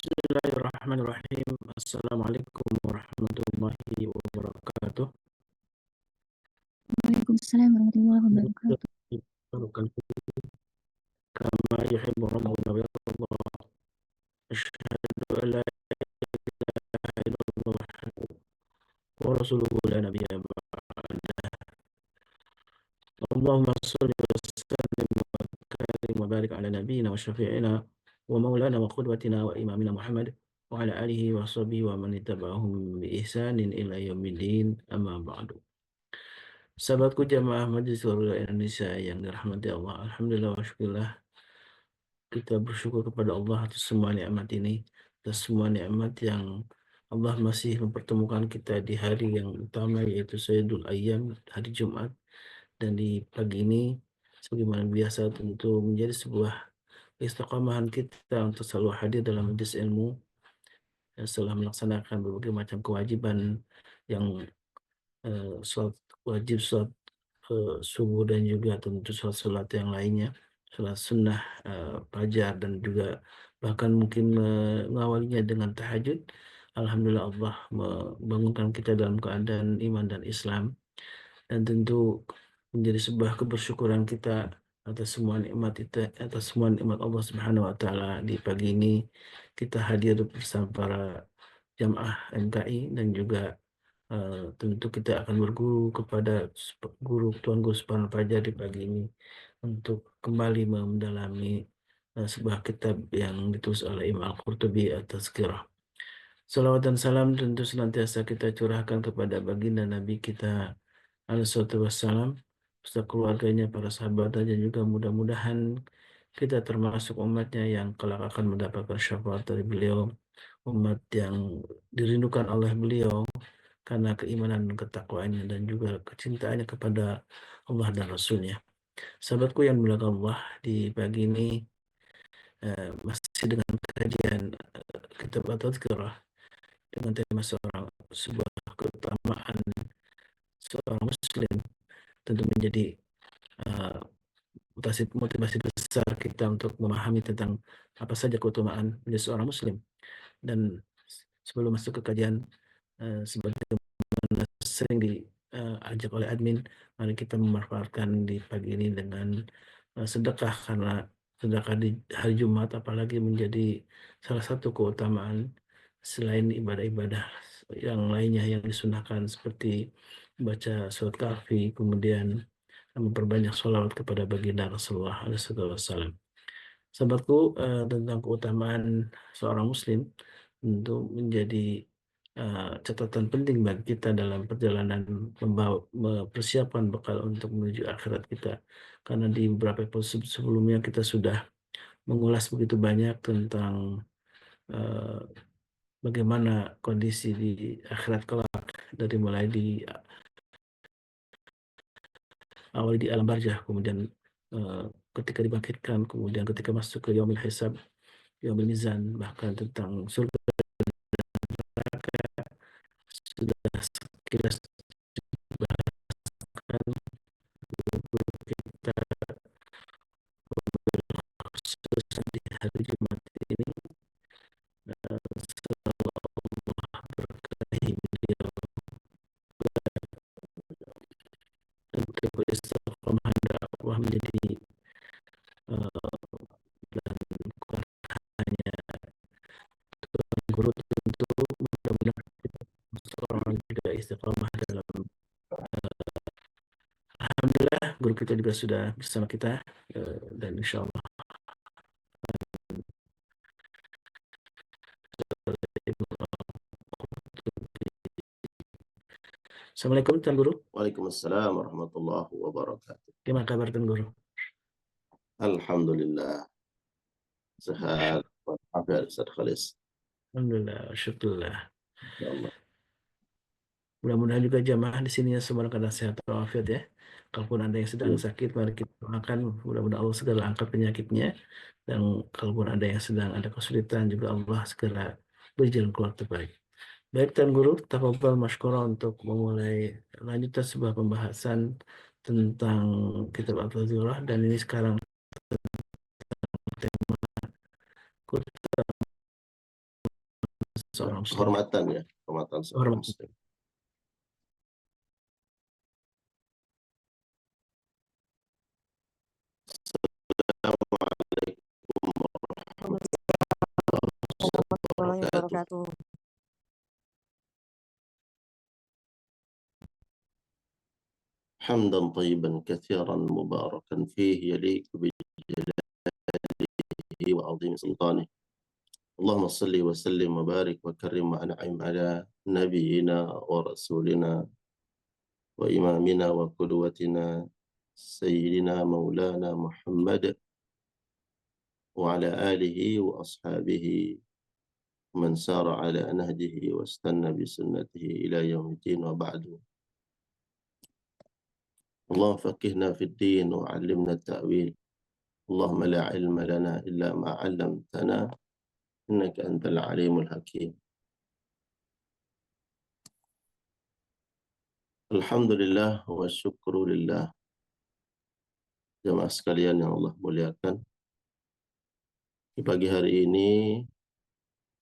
Bismillahirrahmanirrahim. Assalamualaikum warahmatullahi wabarakatuh. Waalaikumsalam warahmatullahi wabarakatuh. Kama yuhibbu rabbuna wa yarda. Asyhadu an la ilaha illallah wa rasuluhu la nabiyya ba'dah. Allahumma shalli wa sallim wa karim wa barik ala nabiyyina wa syafi'ina wa maulana wa qudwatina wa imamina Muhammad wa ala alihi wa sahbihi wa man ittaba'ahum bi ihsanin ila yaumiddin, amma ba'du. Sahabatku jamaah Majelis Ulama Indonesia yang dirahmati Allah, alhamdulillah wa syukurillah, kita bersyukur kepada Allah atas semua nikmat ini, atas semua nikmat yang Allah masih mempertemukan kita di hari yang utama, yaitu Sayyidul Ayyam, hari Jumat. Dan di pagi ini, sebagaimana biasa, tentu menjadi sebuah istiqamahan kita untuk selalu hadir dalam majelis ilmu, dan setelah melaksanakan berbagai macam kewajiban yang sholat wajib, sholat subuh, dan juga tentu sholat-sholat yang lainnya, sholat sunnah, fajar, dan juga bahkan mungkin mengawalinya dengan tahajud. Alhamdulillah, Allah membangunkan kita dalam keadaan iman dan Islam, dan tentu menjadi sebuah kebersyukuran kita atas semua nikmat itu, atas semua nikmat Allah Subhanahu wa taala. Di pagi ini kita hadir bersama para jamaah MKI, dan juga tentu kita akan berguru kepada Tuan Guru Subhanahu Fajar di pagi ini untuk kembali mendalami sebuah kitab yang ditulis oleh Imam Al-Qurtubi, At-Tazkirah. Salawat dan salam tentu senantiasa kita curahkan kepada baginda Nabi kita alaihi wassalam, beserta keluarganya, para sahabatnya, dan juga mudah-mudahan kita termasuk umatnya yang kelak akan mendapatkan syafaat dari beliau, umat yang dirindukan oleh beliau karena keimanan dan ketakwaannya dan juga kecintaannya kepada Allah dan Rasulnya. Sahabatku yang dimuliakan Allah, di pagi ini masih dengan kajian kitab At-Tazkirah dengan tema sebuah keutamaan seorang muslim, tentu menjadi uh, motivasi besar kita untuk memahami tentang apa saja keutamaan menjadi seorang muslim. Dan sebelum masuk ke kajian, sebagai sering diajak oleh admin, mari kita memanfaatkan di pagi ini dengan sedekah, karena sedekah di hari Jumat apalagi menjadi salah satu keutamaan selain ibadah-ibadah yang lainnya yang disunahkan, seperti baca surat kahfi, kemudian memperbanyak sholawat kepada baginda Rasulullah SAW. Sahabatku, tentang keutamaan seorang muslim tentu menjadi catatan penting bagi kita dalam perjalanan persiapan bekal untuk menuju akhirat kita. Karena di beberapa episode sebelumnya kita sudah mengulas begitu banyak tentang uh, bagaimana kondisi di akhirat kelak, dari mulai di awal di alam barzah, kemudian ketika dibangkitkan, kemudian ketika masuk ke yaumil hisab, yaumil mizan, bahkan tentang surga neraka sudah sekilas dibahaskan kita, khususnya di hari Jumat ini. Selalu Allah berkahi beliau dan keistiqomahan dakwah menjadi dan bukan hanya guru, tentu mudah-mudahan seorang juga istiqomah dalam. Alhamdulillah, guru kita juga sudah bersama kita, dan insya Allah Assalamualaikum Tuan Guru. Waalaikumsalam warahmatullahi wabarakatuh. Gimana kabar Tuan Guru? Alhamdulillah sehat walafiat Ustaz Khalis. Alhamdulillah, syukurlah. Ya Allah. Mudah-mudahan juga jamaah di sini semua dalam sehat walafiat ya. Kalaupun ada yang sedang sakit, mari kita doakan mudah-mudahan Allah segera angkat penyakitnya, dan kalaupun ada yang sedang ada kesulitan juga Allah segera beri jalan keluar terbaik. Baik Tuan Guru, tafadhol masykurah untuk memulai lanjutan sebuah pembahasan tentang kitab At-Tazkirah, dan ini sekarang tema seorang muslim. Kehormatan ya, kehormatan seorang Hormat. muslim. warahmatullahi Wabarakatuh. wabarakatuh. حمدا طيبا كثيرا مباركا فيه يليق بجلاله وعظيم سلطانه. اللهم صل وسلم وبارك وكرم وانعم على نبينا ورسولنا وإمامنا وقدوتنا سيدنا مولانا محمد وعلى آله وأصحابه من سار على نهجه واستنى بسنته إلى يوم الدين وبعد. اللهم فقهنا في الدين وعلمنا التأويل. اللهم لا علم لنا إلا ما علمتنا إنك أنت العليم الحكيم. Alhamdulillah wa syukru lillah. Jamaah sekalian yang Allah muliakan, di pagi hari ini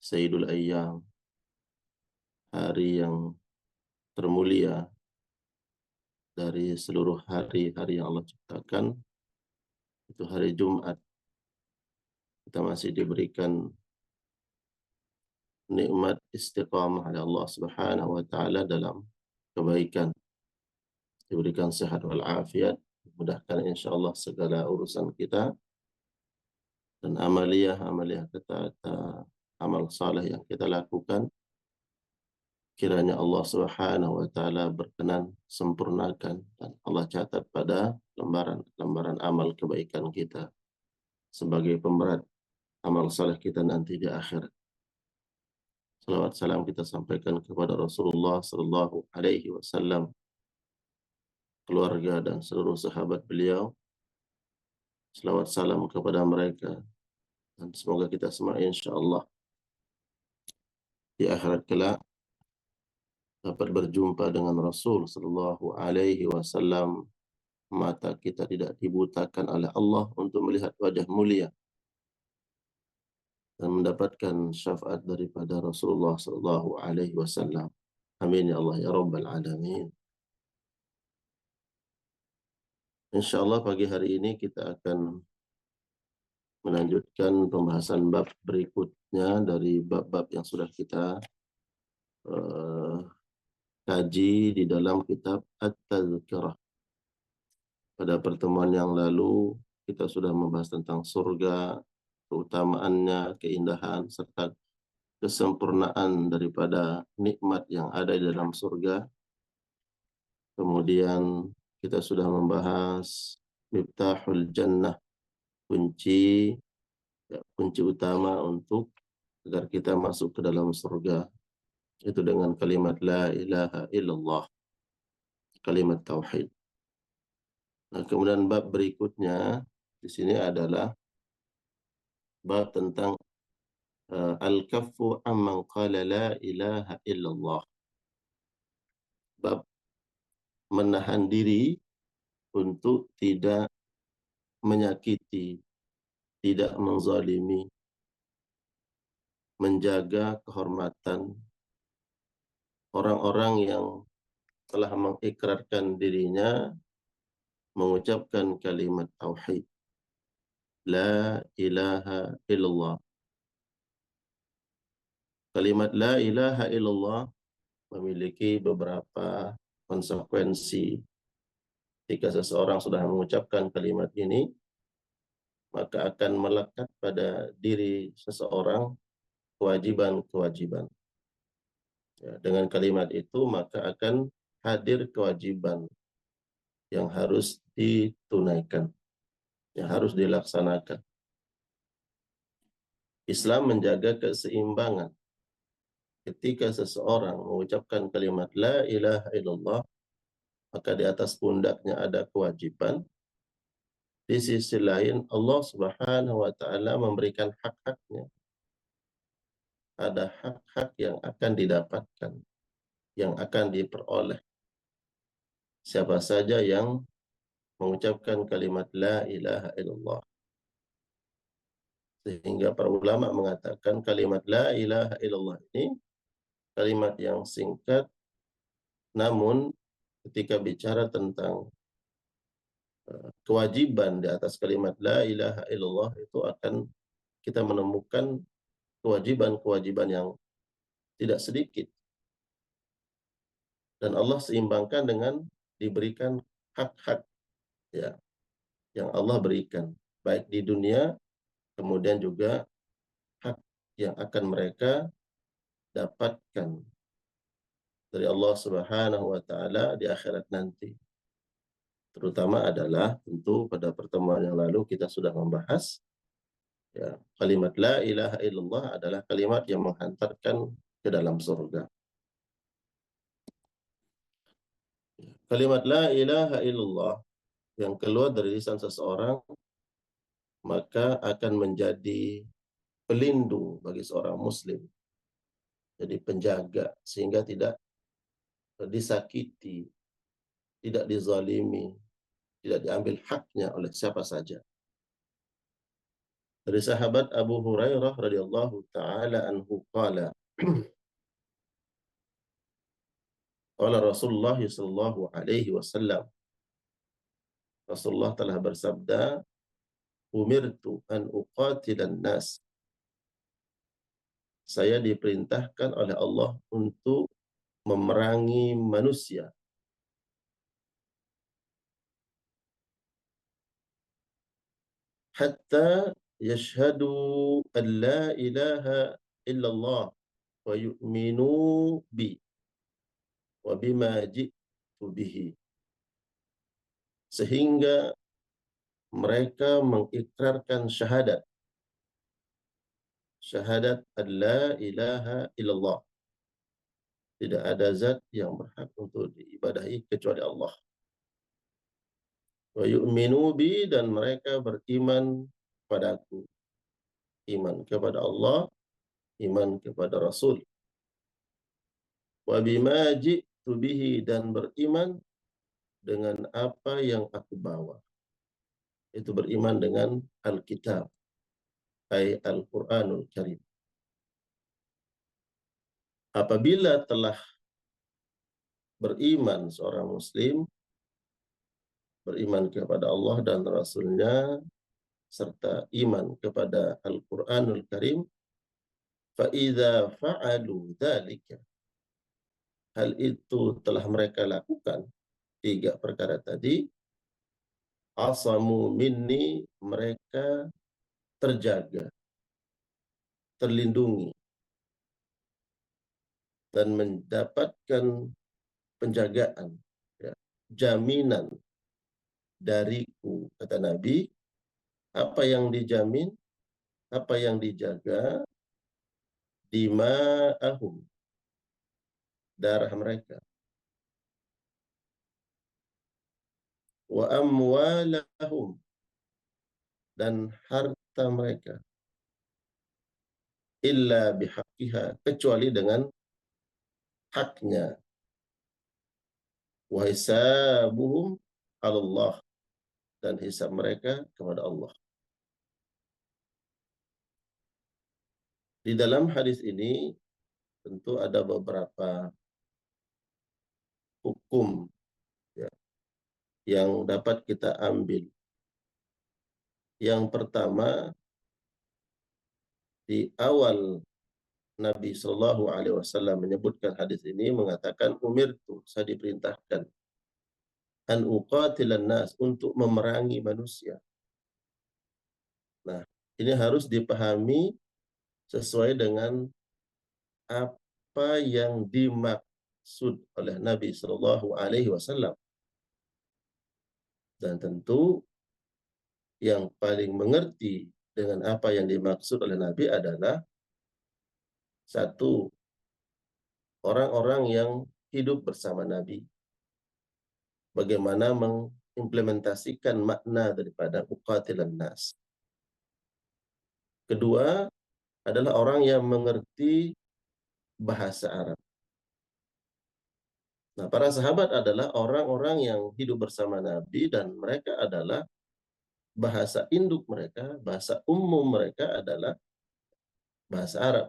Sayyidul Ayyam, hari yang termulia dari seluruh hari-hari yang Allah ciptakan, itu hari Jumat. Kita masih diberikan nikmat istiqamah oleh Allah Subhanahu wa taala dalam kebaikan, diberikan sehat wal afiat, mudahkan insyaallah segala urusan kita, dan amaliyah kita, amal saleh yang kita lakukan, kiranya Allah Subhanahu wa taala berkenan sempurnakan dan Allah catat pada lembaran amal kebaikan kita sebagai pemberat amal saleh kita nanti di akhirat. Salawat salam kita sampaikan kepada Rasulullah sallallahu alaihi wasallam, keluarga dan seluruh sahabat beliau. Salawat salam kepada mereka, dan semoga kita semua insyaallah di akhirat kelak dapat berjumpa dengan Rasul sallallahu alaihi wasallam. Mata kita tidak dibutakan oleh Allah untuk melihat wajah mulia dan mendapatkan syafaat daripada Rasulullah sallallahu alaihi wasallam. Amin ya Allah ya rabbal alamin. Insyaallah pagi hari ini kita akan melanjutkan pembahasan bab berikutnya dari bab-bab yang sudah kita kaji di dalam kitab At-Tadhkirah. Pada pertemuan yang lalu kita sudah membahas tentang surga, keutamaannya, keindahan, serta kesempurnaan daripada nikmat yang ada di dalam surga. Kemudian kita sudah membahas Miftahul Jannah, kunci utama untuk agar kita masuk ke dalam surga, itu dengan kalimat la ilaha illallah, kalimat tauhid. Nah, kemudian bab berikutnya di sini adalah bab tentang al-kaffu amman qala la ilaha illallah. Bab menahan diri untuk tidak menyakiti, tidak menzalimi, menjaga kehormatan orang-orang yang telah mengikrarkan dirinya mengucapkan kalimat tauhid la ilaha illallah. Kalimat la ilaha illallah memiliki beberapa konsekuensi. Jika seseorang sudah mengucapkan kalimat ini, maka akan melekat pada diri seseorang kewajiban-kewajiban. Ya, dengan kalimat itu maka akan hadir kewajiban yang harus ditunaikan, yang harus dilaksanakan. Islam menjaga keseimbangan. Ketika seseorang mengucapkan kalimat la ilaha illallah, maka di atas pundaknya ada kewajiban. Di sisi lain Allah Subhanahu wa taala memberikan hak-haknya. Ada hak-hak yang akan didapatkan, yang akan diperoleh siapa saja yang mengucapkan kalimat la ilaha illallah. Sehingga para ulama mengatakan kalimat la ilaha illallah ini kalimat yang singkat, namun ketika bicara tentang kewajiban di atas kalimat la ilaha illallah itu akan kita menemukan kewajiban-kewajiban yang tidak sedikit. Dan Allah seimbangkan dengan diberikan hak-hak ya yang Allah berikan baik di dunia, kemudian juga hak yang akan mereka dapatkan dari Allah Subhanahu wa taala di akhirat nanti. Terutama adalah tentu pada pertemuan yang lalu kita sudah membahas ya, kalimat la ilaha illallah adalah kalimat yang menghantarkan ke dalam surga. Kalimat la ilaha illallah yang keluar dari lisan seseorang maka akan menjadi pelindung bagi seorang muslim, jadi penjaga sehingga tidak disakiti, tidak dizalimi, tidak diambil haknya oleh siapa saja. Dari sahabat Abu Hurairah radhiyallahu taala anhu qala qala Rasulullah sallallahu alaihi wasallam, Rasulullah telah bersabda, umirtu an uqatilan nas, saya diperintahkan oleh Allah untuk memerangi manusia hatta yashhadu an la ilaha illallah wa yu'minu bi wa bima ji'tu bihi, sehingga mereka mengikrarkan syahadat an la ilaha illallah, tidak ada zat yang berhak untuk diibadahi kecuali Allah, wa yu'minu bi, dan mereka beriman padaku, iman kepada Allah, iman kepada Rasul, wa bima ji'tu bihi, dan beriman dengan apa yang aku bawa, itu beriman dengan Alkitab, ay Al-Quranul Karim. Apabila telah beriman seorang muslim, beriman kepada Allah dan Rasulnya, serta iman kepada Al-Quranul Karim, فَإِذَا فَعَلُوا ذَلِكَ, hal itu telah mereka lakukan, tiga perkara tadi, asamu minni, mereka terjaga, terlindungi, dan mendapatkan penjagaan, ya, jaminan dariku, kata Nabi. Apa yang dijamin, apa yang dijaga, dima'ahum, darah mereka, wa amwalahum, dan harta mereka, illa bihaqqiha, kecuali dengan haknya, wa hisabuhum 'ala Allah, dan hisab mereka kepada Allah. Di dalam hadis ini tentu ada beberapa hukum ya, yang dapat kita ambil. Yang pertama, di awal Nabi Shallallahu Alaihi Wasallam menyebutkan hadis ini, mengatakan umirtu, saya diperintahkan, an uqatilan nas, untuk memerangi manusia. Nah, ini harus dipahami sesuai dengan apa yang dimaksud oleh Nabi Shallallahu Alaihi Wasallam. Dan tentu yang paling mengerti dengan apa yang dimaksud oleh Nabi adalah satu, orang-orang yang hidup bersama Nabi. Bagaimana mengimplementasikan makna daripada uqatilan nas. Kedua, adalah orang yang mengerti bahasa Arab. Nah, para sahabat adalah orang-orang yang hidup bersama Nabi dan mereka adalah bahasa induk mereka, bahasa umum mereka adalah bahasa Arab.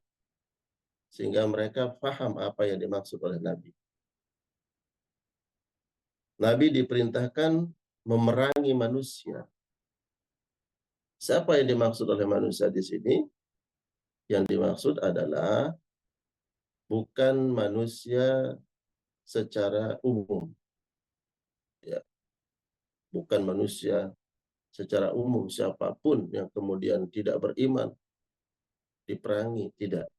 Sehingga mereka paham apa yang dimaksud oleh Nabi. Nabi diperintahkan memerangi manusia. Siapa yang dimaksud oleh manusia di sini? Yang dimaksud adalah bukan manusia secara umum, ya, bukan manusia secara umum, siapapun yang kemudian tidak beriman diperangi, tidak.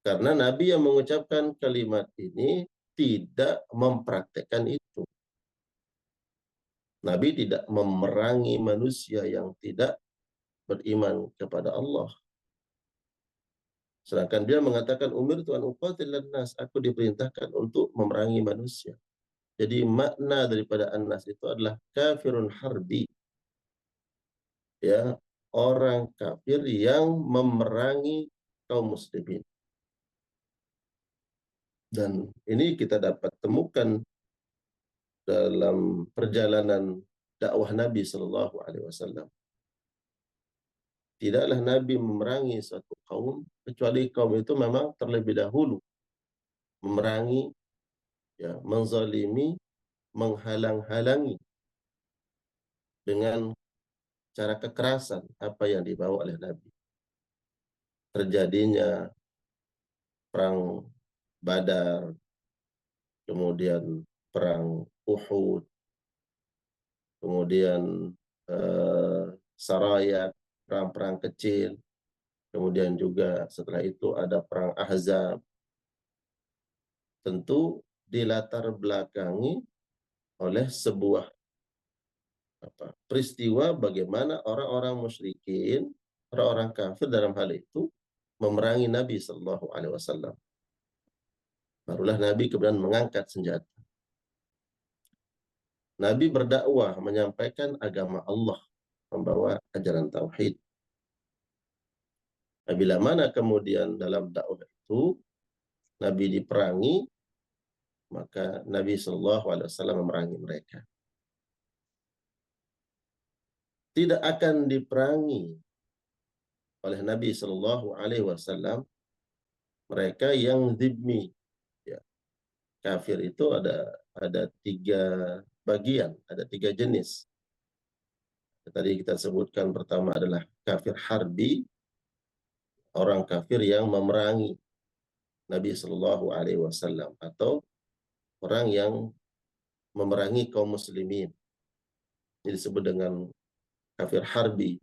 Karena Nabi yang mengucapkan kalimat ini tidak mempraktekkan itu. Nabi tidak memerangi manusia yang tidak beriman kepada Allah. Sedangkan dia mengatakan umirtu an uqatilan nas, aku diperintahkan untuk memerangi manusia. Jadi makna daripada an-nas itu adalah kafirun harbi. Ya, orang kafir yang memerangi kaum muslimin. Dan ini kita dapat temukan dalam perjalanan dakwah Nabi Shallallahu Alaihi Wasallam. Tidaklah Nabi memerangi suatu kaum kecuali kaum itu memang terlebih dahulu memerangi, ya, menzalimi, menghalang-halangi dengan cara kekerasan apa yang dibawa oleh Nabi. Terjadinya perang Badar, kemudian perang Uhud, kemudian Saraya, perang-perang kecil, kemudian juga setelah itu ada perang Ahzab. Tentu dilatar belakangi oleh sebuah peristiwa bagaimana orang-orang musyrikin, orang-orang kafir dalam hal itu memerangi Nabi Shallallahu Alaihi Wasallam. Barulah Nabi kemudian mengangkat senjata. Nabi berdakwah menyampaikan agama Allah, membawa ajaran tauhid. Bila mana kemudian dalam dakwah itu Nabi diperangi, maka Nabi Shallallahu Alaihi Wasallam memerangi mereka. Tidak akan diperangi oleh Nabi Shallallahu Alaihi Wasallam mereka yang zimmi. Ya, kafir itu ada tiga bagian, ada tiga jenis. Tadi kita sebutkan pertama adalah kafir harbi, orang kafir yang memerangi Nabi Shallallahu Alaihi Wasallam, atau orang yang memerangi kaum muslimin. Ini disebut dengan kafir harbi.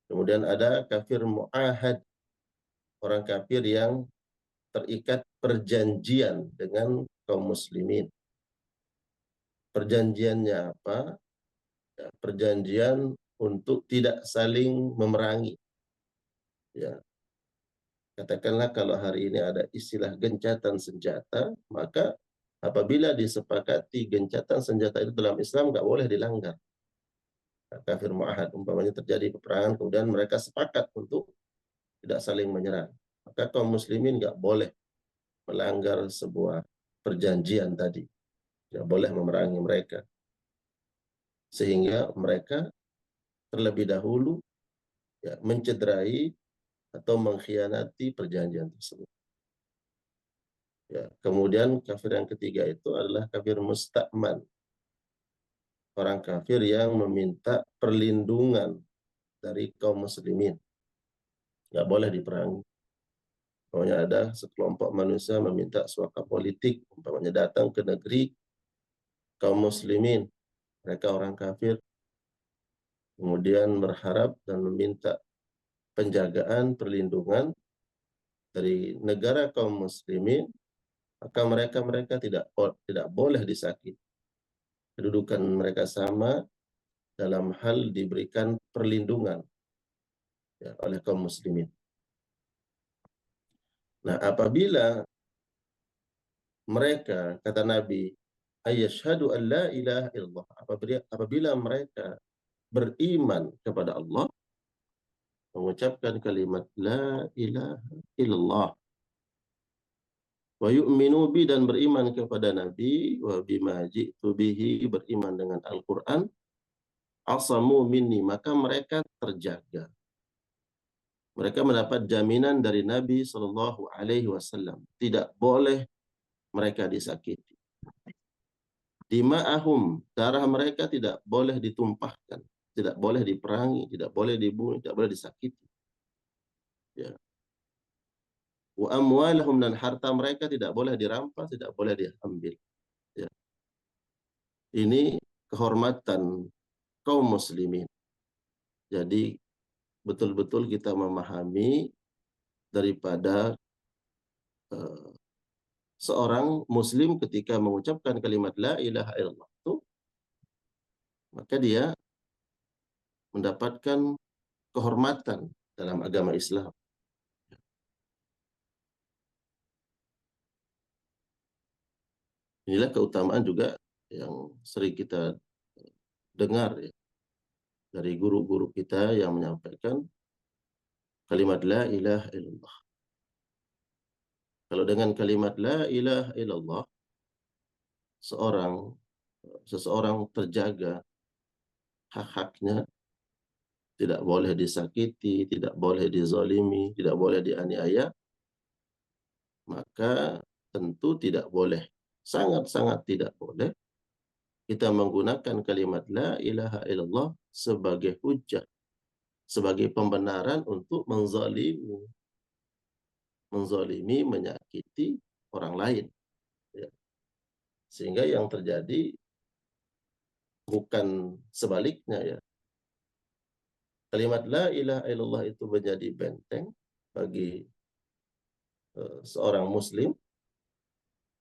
Kemudian ada kafir mu'ahad, orang kafir yang terikat perjanjian dengan kaum muslimin. Perjanjiannya apa? Ya, perjanjian untuk tidak saling memerangi. Ya, katakanlah kalau hari ini ada istilah gencatan senjata, maka apabila disepakati gencatan senjata itu dalam Islam nggak boleh dilanggar. Kafir mu'ahad, umpamanya terjadi peperangan, kemudian mereka sepakat untuk tidak saling menyerang. Maka kaum muslimin nggak boleh melanggar sebuah perjanjian tadi. Nggak boleh memerangi mereka. Sehingga mereka terlebih dahulu, ya, mencederai atau mengkhianati perjanjian tersebut. Ya, kemudian kafir yang ketiga itu adalah kafir musta'man. Orang kafir yang meminta perlindungan dari kaum muslimin. Nggak boleh diperangi. Pokoknya ada sekelompok manusia meminta suaka politik, umpamanya datang ke negeri kaum muslimin, mereka orang kafir, kemudian berharap dan meminta penjagaan, perlindungan dari negara kaum muslimin, maka mereka tidak boleh disakiti. Kedudukan mereka sama dalam hal diberikan perlindungan, ya, oleh kaum muslimin. Nah, apabila mereka, kata Nabi, ayyashhadu an la ilaha illallah, apabila mereka beriman kepada Allah, mengucapkan kalimat la ilaha illallah, Wa yu'minu bi, dan beriman kepada Nabi, wa bima ji'tu bihi, beriman dengan Al-Quran, asamu minni, maka mereka terjaga. Mereka mendapat jaminan dari Nabi Shallallahu Alaihi Wasallam, tidak boleh mereka disakiti. Dima'ahum, darah mereka tidak boleh ditumpahkan, tidak boleh diperangi, tidak boleh dibunuh, tidak boleh disakiti. Ya. Wa amwalahum, dan harta mereka tidak boleh dirampas, tidak boleh diambil. Ya. Ini kehormatan kaum muslimin. Jadi betul-betul kita memahami daripada seorang muslim ketika mengucapkan kalimat la ilaha illallah itu, maka dia mendapatkan kehormatan dalam agama Islam. Inilah keutamaan juga yang sering kita dengar ya, dari guru-guru kita yang menyampaikan kalimat la ilaha illallah. Kalau dengan kalimat la ilaha illallah, seseorang terjaga hak-haknya, tidak boleh disakiti, tidak boleh dizalimi, tidak boleh dianiaya, maka tentu tidak boleh, sangat-sangat tidak boleh kita menggunakan kalimat la ilaha illallah sebagai hujjah, sebagai pembenaran untuk menzalimi, menyakiti orang lain. Ya. Sehingga yang terjadi bukan sebaliknya ya. Kalimat la ilaha illallah itu menjadi benteng bagi seorang muslim,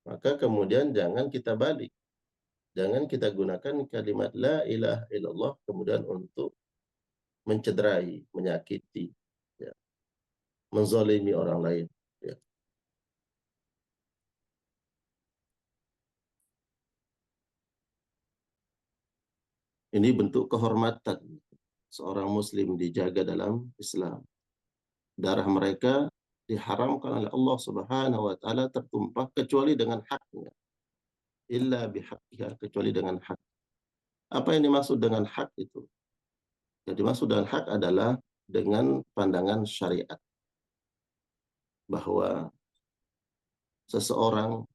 maka kemudian jangan kita balik. Jangan kita gunakan kalimat la ilaha illallah kemudian untuk mencederai, menyakiti, ya, menzalimi orang lain. Ya. Ini bentuk kehormatan seorang muslim dijaga dalam Islam. Darah mereka diharamkan oleh Allah Subhanahu wa taala tertumpah kecuali dengan haknya. Illa bihaqqiha, kecuali dengan hak. Apa yang dimaksud dengan hak itu? Yang dimaksud dengan hak adalah dengan pandangan syariat, bahwa seseorang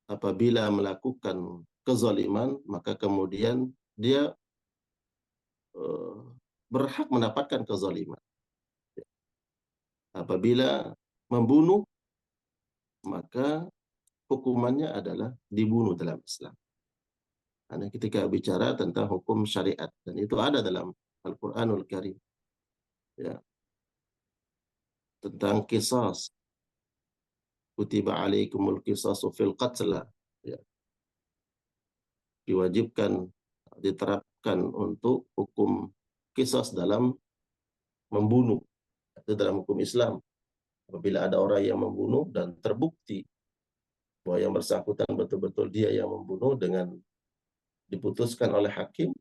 apabila melakukan kezaliman, maka kemudian dia berhak mendapatkan kezaliman. Apabila membunuh, maka hukumannya adalah dibunuh dalam Islam. Karena ketika bicara tentang hukum syariat, dan itu ada dalam Al-Quranul Karim, ya, tentang qisas, kutiba alaikumul qisasu fil qatla, ya, diwajibkan, diterapkan untuk hukum qisas dalam membunuh. Itu dalam hukum Islam. Apabila ada orang yang membunuh dan terbukti bahwa yang bersangkutan betul-betul dia yang membunuh dengan diputuskan oleh hakim,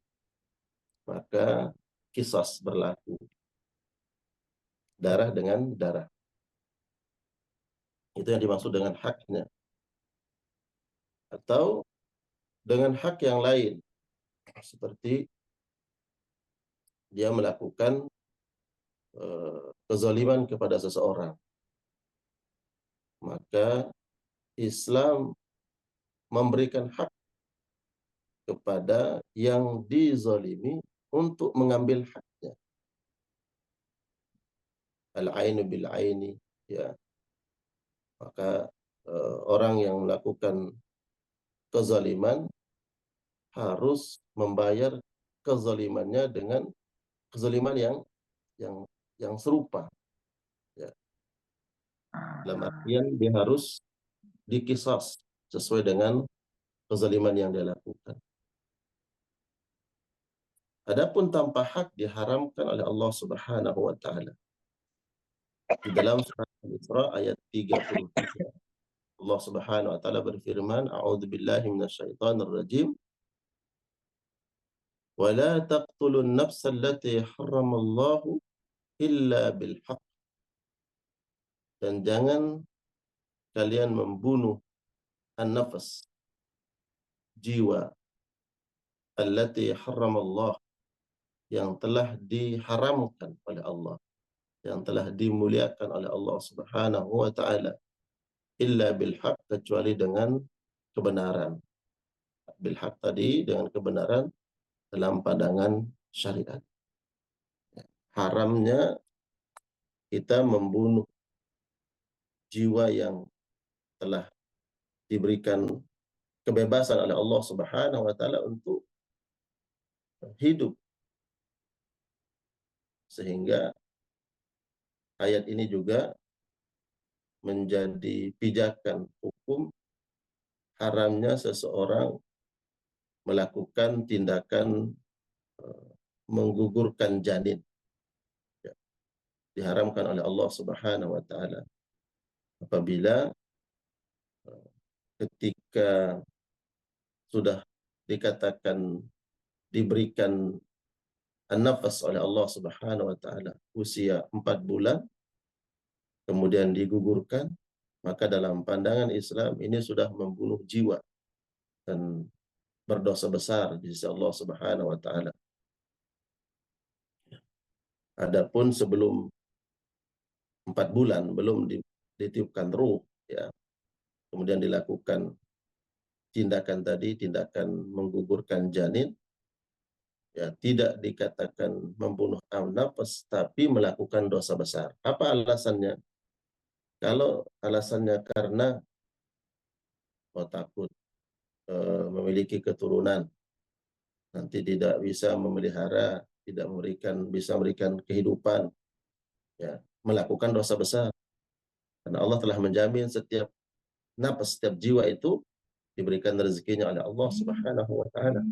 maka qisas berlaku. Darah dengan darah. Itu yang dimaksud dengan haknya. Atau dengan hak yang lain, seperti dia melakukan kezaliman kepada seseorang, maka Islam memberikan hak kepada yang dizalimi untuk mengambil haknya. Al-ainu bil-aini, ya. Maka orang yang melakukan kezaliman harus membayar kezalimannya dengan kezaliman yang serupa. Ya. Dalam artian dia harus dikisas sesuai dengan kezaliman yang dia lakukan. Adapun tanpa hak diharamkan oleh Allah Subhanahu wa taala. Di dalam surat Al-Isra ayat 33, Allah Subhanahu wa taala berfirman, "A'udzubillahi minasyaitonir rajim. Wa la taqtulun nafsa allati harramallahu illa bil haqq." Dan jangan kalian membunuh an-nafas, jiwa, allati haramallah, yang telah diharamkan oleh Allah, yang telah dimuliakan oleh Allah Subhanahu wa taala, illa bil haq, kecuali dengan kebenaran. Bil haq tadi dengan kebenaran dalam pandangan syariat. Haramnya kita membunuh jiwa yang telah diberikan kebebasan oleh Allah Subhanahu wa taala untuk hidup, sehingga ayat ini juga menjadi pijakan hukum haramnya seseorang melakukan tindakan menggugurkan janin, ya, diharamkan oleh Allah Subhanahu wa taala apabila ketika sudah dikatakan diberikan an-nafas oleh Allah Subhanahu wa taala usia 4 bulan kemudian digugurkan, maka dalam pandangan Islam ini sudah membunuh jiwa dan berdosa besar di sisi Allah Subhanahu wa taala. Adapun sebelum 4 bulan belum ditiupkan ruh, ya, kemudian dilakukan tindakan tadi, tindakan menggugurkan janin, ya, tidak dikatakan membunuh an-nafas, tapi melakukan dosa besar. Apa alasannya? Kalau alasannya karena takut memiliki keturunan, nanti tidak bisa memelihara, tidak bisa memberikan kehidupan, ya, melakukan dosa besar. Karena Allah telah menjamin setiap nafas, setiap jiwa itu diberikan rezekinya oleh Allah Subhanahu wa taala.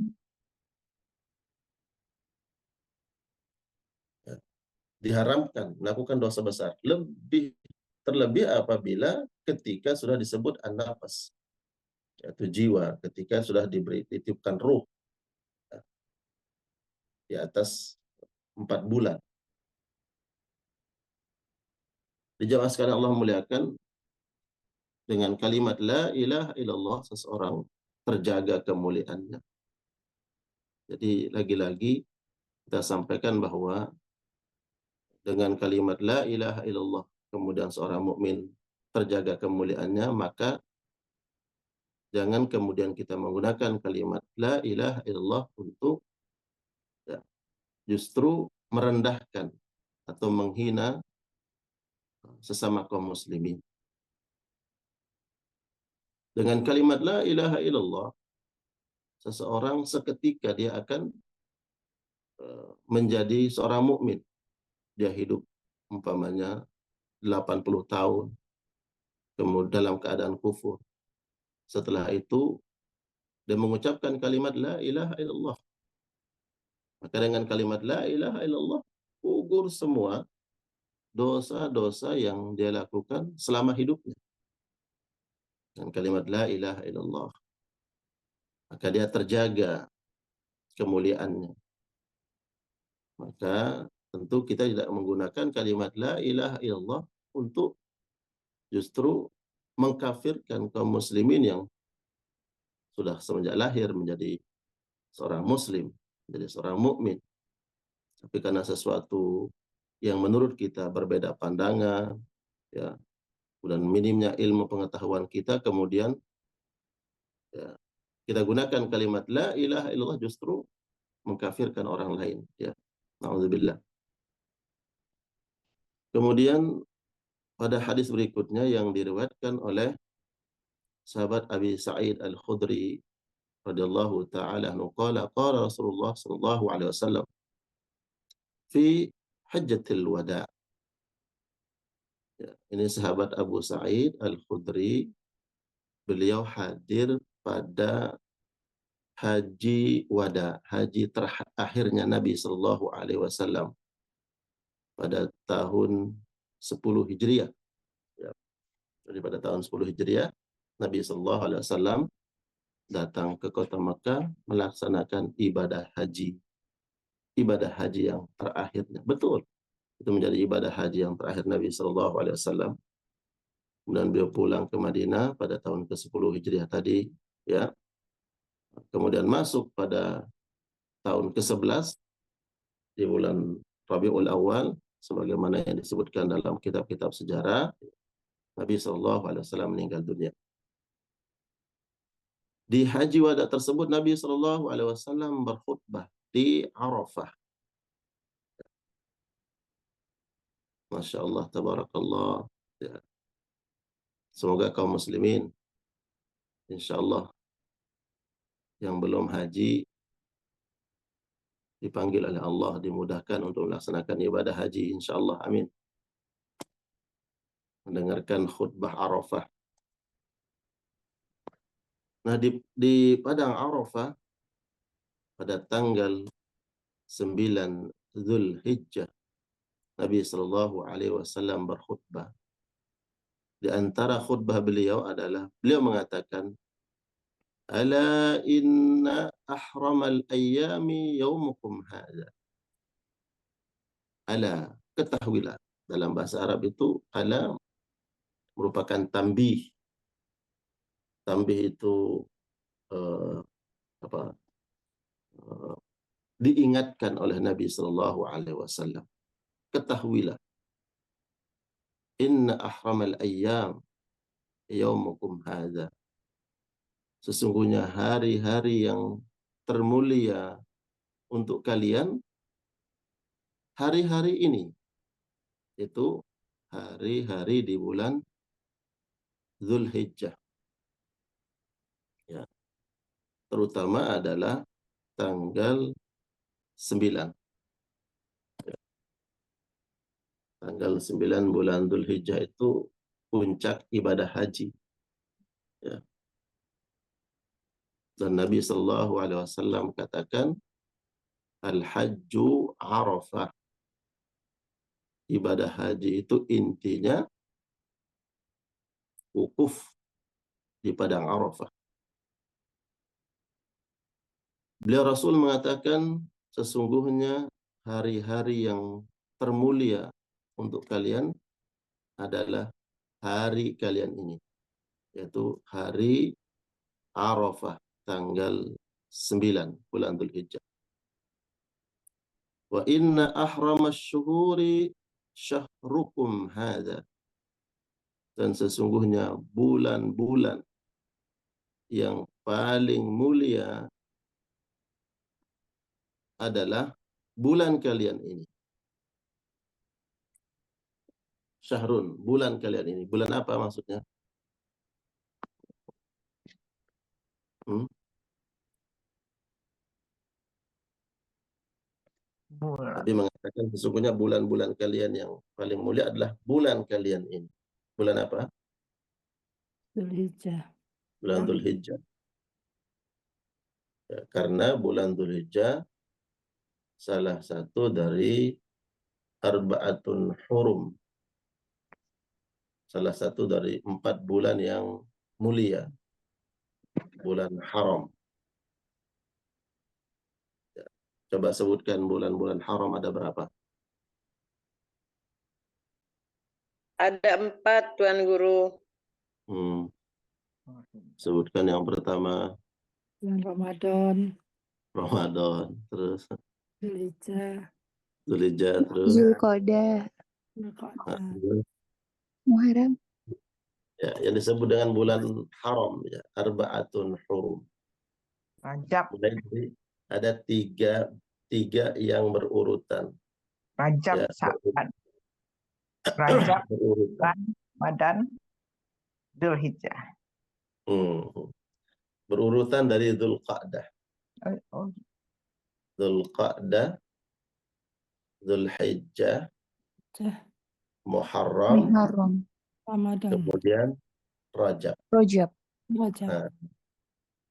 Ya, diharamkan melakukan dosa besar. Terlebih apabila ketika sudah disebut an-nafas, yaitu jiwa, ketika sudah ditiupkan ruh, ya, di atas 4 bulan. Dijawab sekali Allah muliakan dengan kalimat la ilaha illallah, seseorang terjaga kemuliaannya. Jadi lagi-lagi kita sampaikan bahwa dengan kalimat la ilaha illallah kemudian seorang mukmin terjaga kemuliaannya, maka jangan kemudian kita menggunakan kalimat la ilaha illallah untuk, ya, justru merendahkan atau menghina sesama kaum muslimin. Dengan kalimat la ilaha illallah, seseorang seketika dia akan menjadi seorang mukmin. Dia hidup umpamanya 80 tahun kemudian dalam keadaan kufur. Setelah itu dia mengucapkan kalimat la ilaha illallah. Maka dengan kalimat la ilaha illallah gugur semua dosa-dosa yang dia lakukan selama hidupnya. Dengan kalimat la ilaha illallah, maka dia terjaga kemuliaannya. Maka tentu kita tidak menggunakan kalimat la ilaha illallah untuk justru mengkafirkan kaum muslimin yang sudah semenjak lahir menjadi seorang muslim, menjadi seorang mukmin. Tapi karena sesuatu yang menurut kita berbeda pandangan, ya, dan minimnya ilmu pengetahuan kita, kemudian, ya, kita gunakan kalimat la ilaha illallah justru mengkafirkan orang lain, ya. Na'udzubillah. Kemudian pada hadis berikutnya yang diriwayatkan oleh sahabat Abi Sa'id Al-Khudri radhiyallahu taala anhu, qala Rasulullah sallallahu alaihi wasallam fi hajjatil wada'. Ya, ini sahabat Abu Sa'id Al-Khudri, beliau hadir pada haji wada, haji terakhirnya Nabi sallallahu alaihi wasallam pada tahun 10 Hijriah. Ya, jadi pada tahun 10 Hijriah Nabi sallallahu alaihi wasallam datang ke kota Makkah melaksanakan ibadah haji yang terakhirnya. Betul, itu menjadi ibadah haji yang terakhir Nabi sallallahu alaihi wasallam. Kemudian beliau pulang ke Madinah pada tahun ke-10 Hijriah tadi, ya. Kemudian masuk pada tahun ke-11 di bulan Rabiul Awal, sebagaimana yang disebutkan dalam kitab-kitab sejarah, Nabi SAW meninggal dunia. Di Haji Wada tersebut Nabi SAW berkhutbah di Arafah. Masya Allah, tabarakallah. Ya. Semoga kaum muslimin, insya Allah, yang belum haji dipanggil oleh Allah, dimudahkan untuk melaksanakan ibadah haji, insya Allah, amin. Mendengarkan khutbah Arafah. Nah, di Padang Arafah pada tanggal 9 Zulhijjah, Nabi SAW berkhutbah. Di antara khutbah beliau adalah beliau mengatakan, "Ala inna ahramal ayyami yaumukum hadza." Ala, ketahuilah. Dalam bahasa Arab itu ala merupakan tambih. Tambih itu eh, apa? eh, diingatkan oleh Nabi SAW. Ketahuilah, inna ahramal ayyam yaumukum hadza. Sesungguhnya hari-hari yang termulia untuk kalian, hari-hari ini, itu hari-hari di bulan Zulhijjah. Ya, terutama adalah tanggal 9. Ya, tanggal 9 bulan Zulhijjah itu puncak ibadah haji. Ya. Dan Nabi SAW katakan, Al-Hajju Arafah. Ibadah haji itu intinya wukuf di Padang Arafah. Beliau Rasul mengatakan, sesungguhnya hari-hari yang termulia untuk kalian adalah hari kalian ini, yaitu hari Arafah, tanggal 9 bulan Dzulhijjah. Wa inna ahramasy syuhuri syahrukum hadza. Dan sesungguhnya bulan-bulan yang paling mulia adalah bulan kalian ini. Syahrun, bulan kalian ini. Bulan apa maksudnya? Nabi mengatakan sesungguhnya bulan-bulan kalian yang paling mulia adalah bulan kalian ini. Bulan apa? Dzulhijjah. Bulan Dzulhijjah. Ya, karena bulan Dzulhijjah salah satu dari Arba'atun Hurum. Salah satu dari 4 bulan yang mulia. Bulan haram. Ya, coba sebutkan bulan-bulan haram ada berapa? Ada 4, Tuan Guru. Sebutkan yang pertama. Bulan Ramadan, Ramadan, terus Dzulhijjah, Dzulhijjah, terus Zulqa'dah, Dzulqa'dah, Muharram. ya, yang disebut dengan bulan haram, ya, Arba'atun Hurum. Rajab, Mulai dari ada tiga yang berurutan. Rajab, Ya, Sa'ban, Rajab, berurutan. Ramadan, Dzulhijjah. Berurutan dari Dzulqa'dah. Oh, Dzulqa'dah, Dzulhijjah, Jah, Muharram, Muharram, Ramadan, kemudian Rajab. Rajab. Rajab, Nah,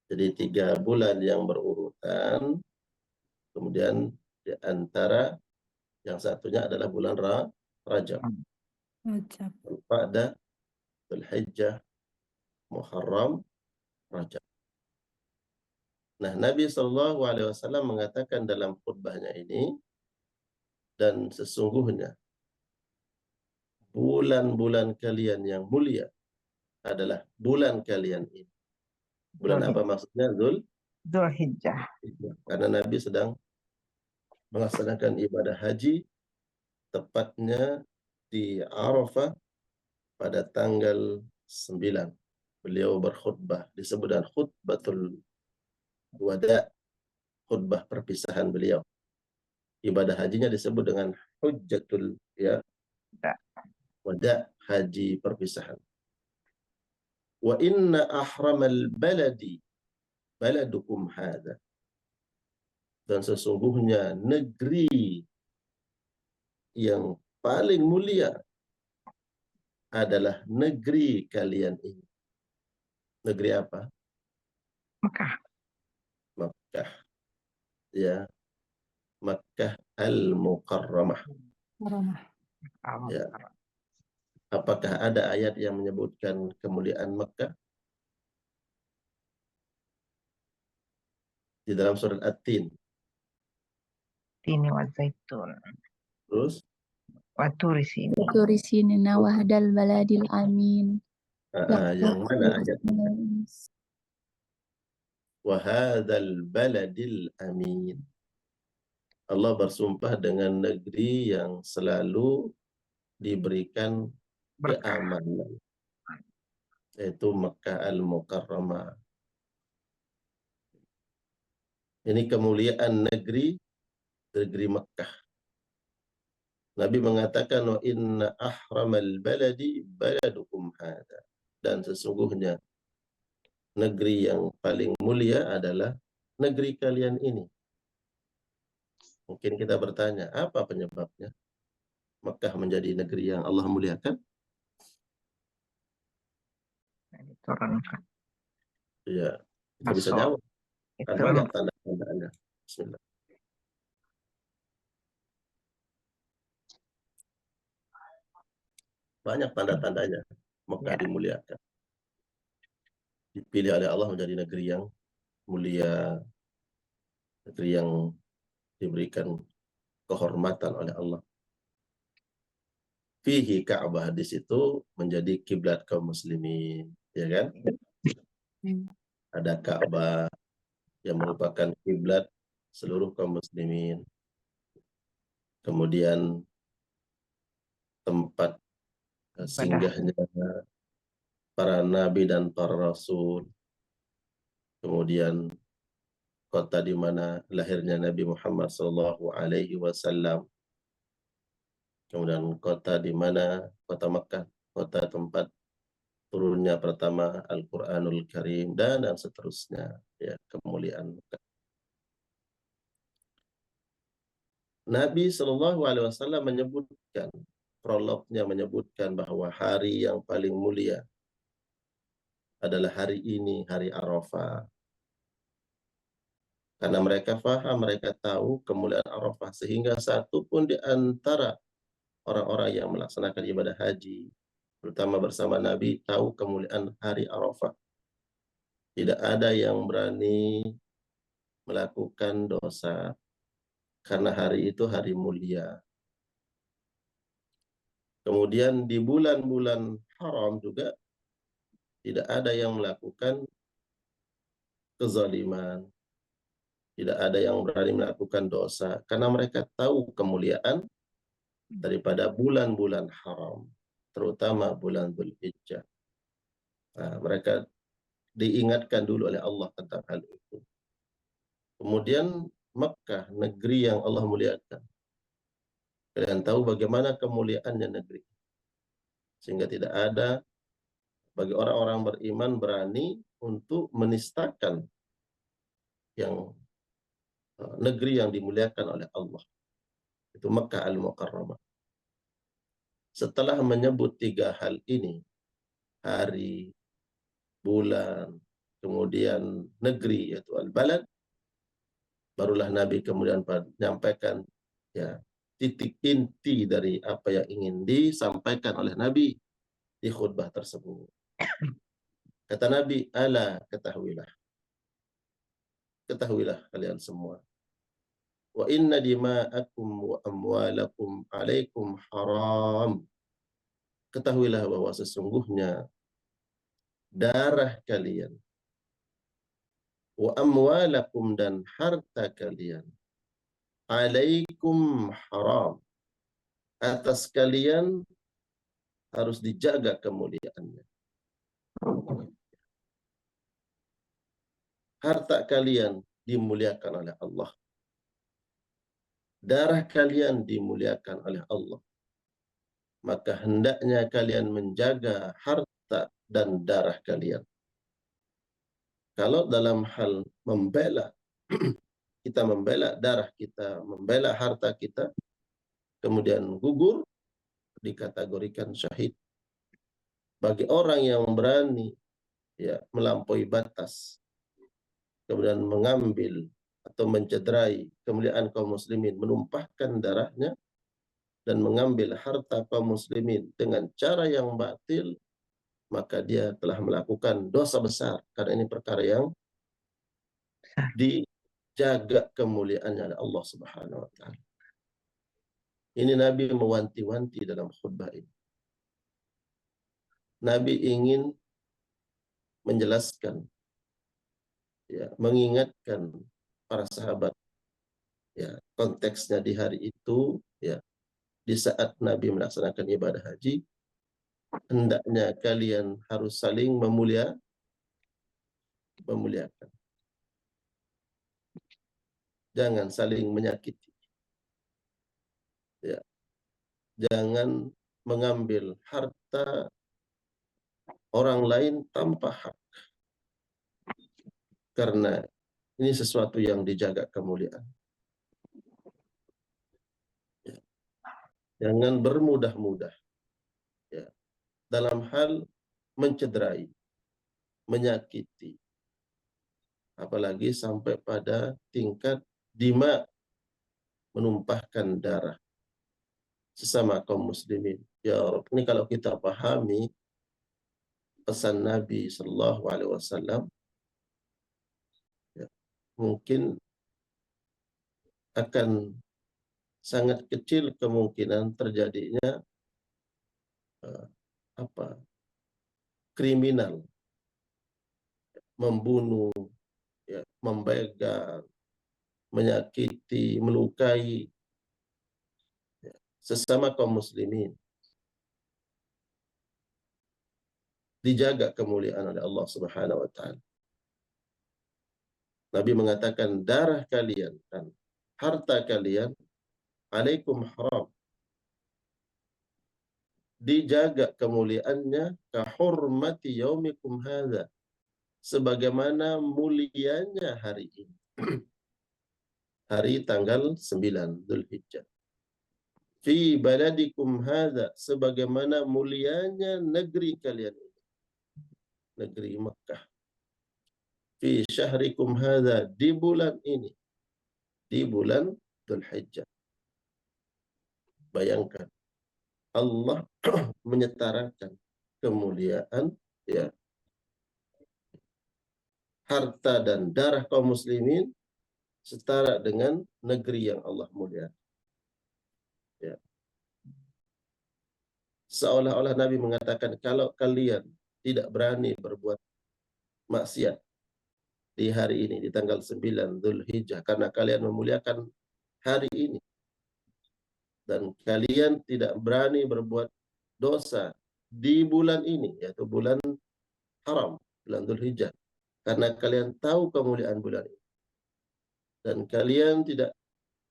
jadi 3 bulan yang berurutan. Kemudian di antara yang satunya adalah bulan Rajab. Rajab. Dzulqa'dah, Dzulhijjah, Muharram, Rajab. Nah, Nabi SAW mengatakan dalam khutbahnya ini, dan sesungguhnya bulan-bulan kalian yang mulia adalah bulan kalian ini. Bulan apa maksudnya? Dzulhijjah. Karena Nabi sedang melaksanakan ibadah haji tepatnya di Arafah pada tanggal 9. Beliau berkhutbah, disebut dengan khutbatul wada, khutbah perpisahan beliau. Ibadah hajinya disebut dengan hujjatul wada, haji perpisahan. Wa inna ahramal baladi baladukum hadha. Dan sesungguhnya negeri yang paling mulia adalah negeri kalian ini. Negeri apa? Mekah. Makkah. Ya. Makkah al-Mukarramah. Ya. Apakah ada ayat yang menyebutkan kemuliaan Makkah? Di dalam surat At-Tin. Tini wa zaitun. Terus? Wa turi sini. Waturi sinina wahdal baladil amin. Yang mana ayat? Wahadal baladil amin. Allah bersumpah dengan negeri yang selalu diberikan keamanan, yaitu Makkah al-Mukarramah. Ini kemuliaan negeri Makkah. Nabi mengatakan wa inna ahramal baladi baladukum hada. Dan sesungguhnya negeri yang paling mulia adalah negeri kalian ini. Mungkin kita bertanya, apa penyebabnya Makkah menjadi negeri yang Allah muliakan? Diturunkan. Ya, kita bisa Masuk. jawab. Kan Itu banyak tanda-tandanya. Bismillah. Banyak tanda-tandanya Makkah dimuliakan. Dipilih oleh Allah menjadi negeri yang mulia, negeri yang diberikan kehormatan oleh Allah. Fihi Ka'bah, di situ menjadi kiblat kaum muslimin, ya kan? Ada Ka'bah yang merupakan kiblat seluruh kaum muslimin. Kemudian tempat singgahnya para nabi dan para rasul. Kemudian kota di mana lahirnya Nabi Muhammad SAW. Kemudian kota di mana kota Makkah, kota tempat turunnya pertama Al-Quranul Karim, dan seterusnya. Ya, kemuliaan Makkah. Nabi SAW menyebutkan, prolognya menyebutkan bahwa hari yang paling mulia adalah hari ini, hari Arafah. Karena mereka faham, mereka tahu kemuliaan Arafah, sehingga satu pun di antara orang-orang yang melaksanakan ibadah haji, terutama bersama Nabi, tahu kemuliaan hari Arafah. Tidak ada yang berani melakukan dosa, karena hari itu hari mulia. Kemudian di bulan-bulan haram juga tidak ada yang melakukan kezaliman, tidak ada yang berani melakukan dosa, karena mereka tahu kemuliaan daripada bulan-bulan haram, terutama bulan Dzulhijjah. Nah, mereka diingatkan dulu oleh Allah tentang hal itu. Kemudian Makkah, negeri yang Allah muliakan. Kalian tahu bagaimana kemuliaannya negeri, sehingga tidak ada bagi orang-orang beriman berani untuk menistakan yang negeri yang dimuliakan oleh Allah. Itu Makkah al-Mukarramah. Setelah menyebut tiga hal ini, hari, bulan, kemudian negeri, yaitu al-balad, barulah Nabi kemudian menyampaikan ya titik inti dari apa yang ingin disampaikan oleh Nabi di khutbah tersebut. Kata Nabi, ala ketahuilah. Ketahuilah kalian semua. Wa inna dima'akum wa amwalakum alaikum haram. Ketahuilah bahwa sesungguhnya darah kalian, wa amwalakum dan harta kalian, alaikum haram, atas kalian harus dijaga kemuliaannya. Harta kalian dimuliakan oleh Allah. Darah kalian dimuliakan oleh Allah. Maka hendaknya kalian menjaga harta dan darah kalian. Kalau dalam hal membela, kita membela darah kita, membela harta kita, kemudian gugur, dikategorikan syahid. Bagi orang yang berani melampaui batas, kemudian mengambil atau mencederai kemuliaan kaum muslimin, menumpahkan darahnya dan mengambil harta kaum muslimin dengan cara yang batil, maka dia telah melakukan dosa besar, karena ini perkara yang dijaga kemuliaannya oleh Allah Subhanahu wa taala. Ini Nabi mewanti-wanti dalam khutbah ini. Nabi ingin menjelaskan, mengingatkan para sahabat, konteksnya di hari itu, di saat Nabi melaksanakan ibadah haji, hendaknya kalian harus saling memuliakan. Jangan saling menyakiti. Jangan mengambil harta orang lain tanpa hak. Karena ini sesuatu yang dijaga kemuliaan. Jangan bermudah-mudah dalam hal mencederai, menyakiti, apalagi sampai pada tingkat dima, menumpahkan darah sesama kaum muslimin. Ya Rabb, ini kalau kita pahami pesan Nabi Sallallahu Alaihi Wasallam, mungkin akan sangat kecil kemungkinan terjadinya kriminal, membunuh, membegal, menyakiti, melukai sesama kaum muslimin. Dijaga kemuliaan oleh Allah Subhanahu wa taala. Nabi mengatakan darah kalian dan harta kalian alaikum haram. Dijaga kemuliaannya kahurmati yaumikum hadza, sebagaimana mulianya hari ini. Hari tanggal 9 Dzulhijjah. Fi baladikum hadza, sebagaimana mulianya negeri kalian ini, negeri Makkah. Fi syahrikum hadza, di bulan ini, di bulan Dzulhijjah. Bayangkan, Allah menyetarakan kemuliaan harta dan darah kaum muslimin setara dengan negeri yang Allah muliakan. Seolah-olah Nabi mengatakan, kalau kalian tidak berani berbuat maksiat di hari ini, di tanggal 9 Dzulhijjah, karena kalian memuliakan hari ini, dan kalian tidak berani berbuat dosa di bulan ini, yaitu bulan haram, bulan Dzulhijjah, karena kalian tahu kemuliaan bulan ini, dan kalian tidak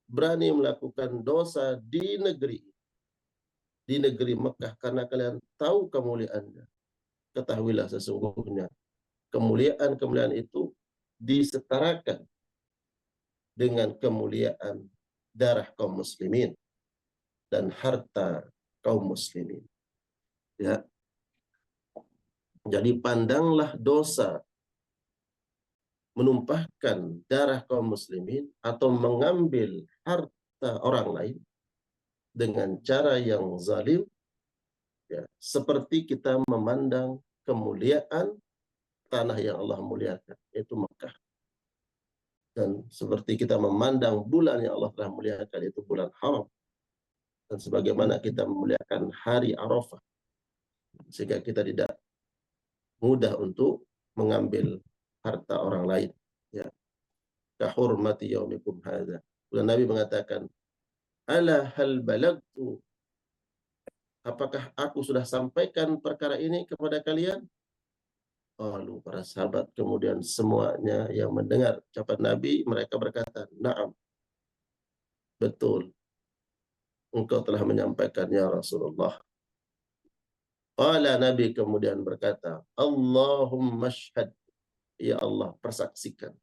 berani melakukan dosa di negeri Mekah, karena kalian tahu kemuliaannya. Ketahuilah sesungguhnya kemuliaan itu disetarakan dengan kemuliaan darah kaum muslimin dan harta kaum muslimin. Jadi pandanglah dosa menumpahkan darah kaum muslimin atau mengambil harta orang lain dengan cara yang zalim, seperti kita memandang kemuliaan tanah yang Allah muliakan, yaitu Mekah. Dan seperti kita memandang bulan yang Allah telah muliakan, yaitu bulan haram. Dan sebagaimana kita memuliakan hari Arafah, sehingga kita tidak mudah untuk mengambil harta orang lain. Ya, kahurmati yaumikum hadza. Dan Nabi mengatakan, ala hal balagtu, apakah aku sudah sampaikan perkara ini kepada kalian? Lalu para sahabat kemudian semuanya yang mendengar ucapan Nabi, mereka berkata, na'am, betul, engkau telah menyampaikannya Rasulullah. Qala, Nabi kemudian berkata, Allahumma syhad, ya Allah, persaksikan.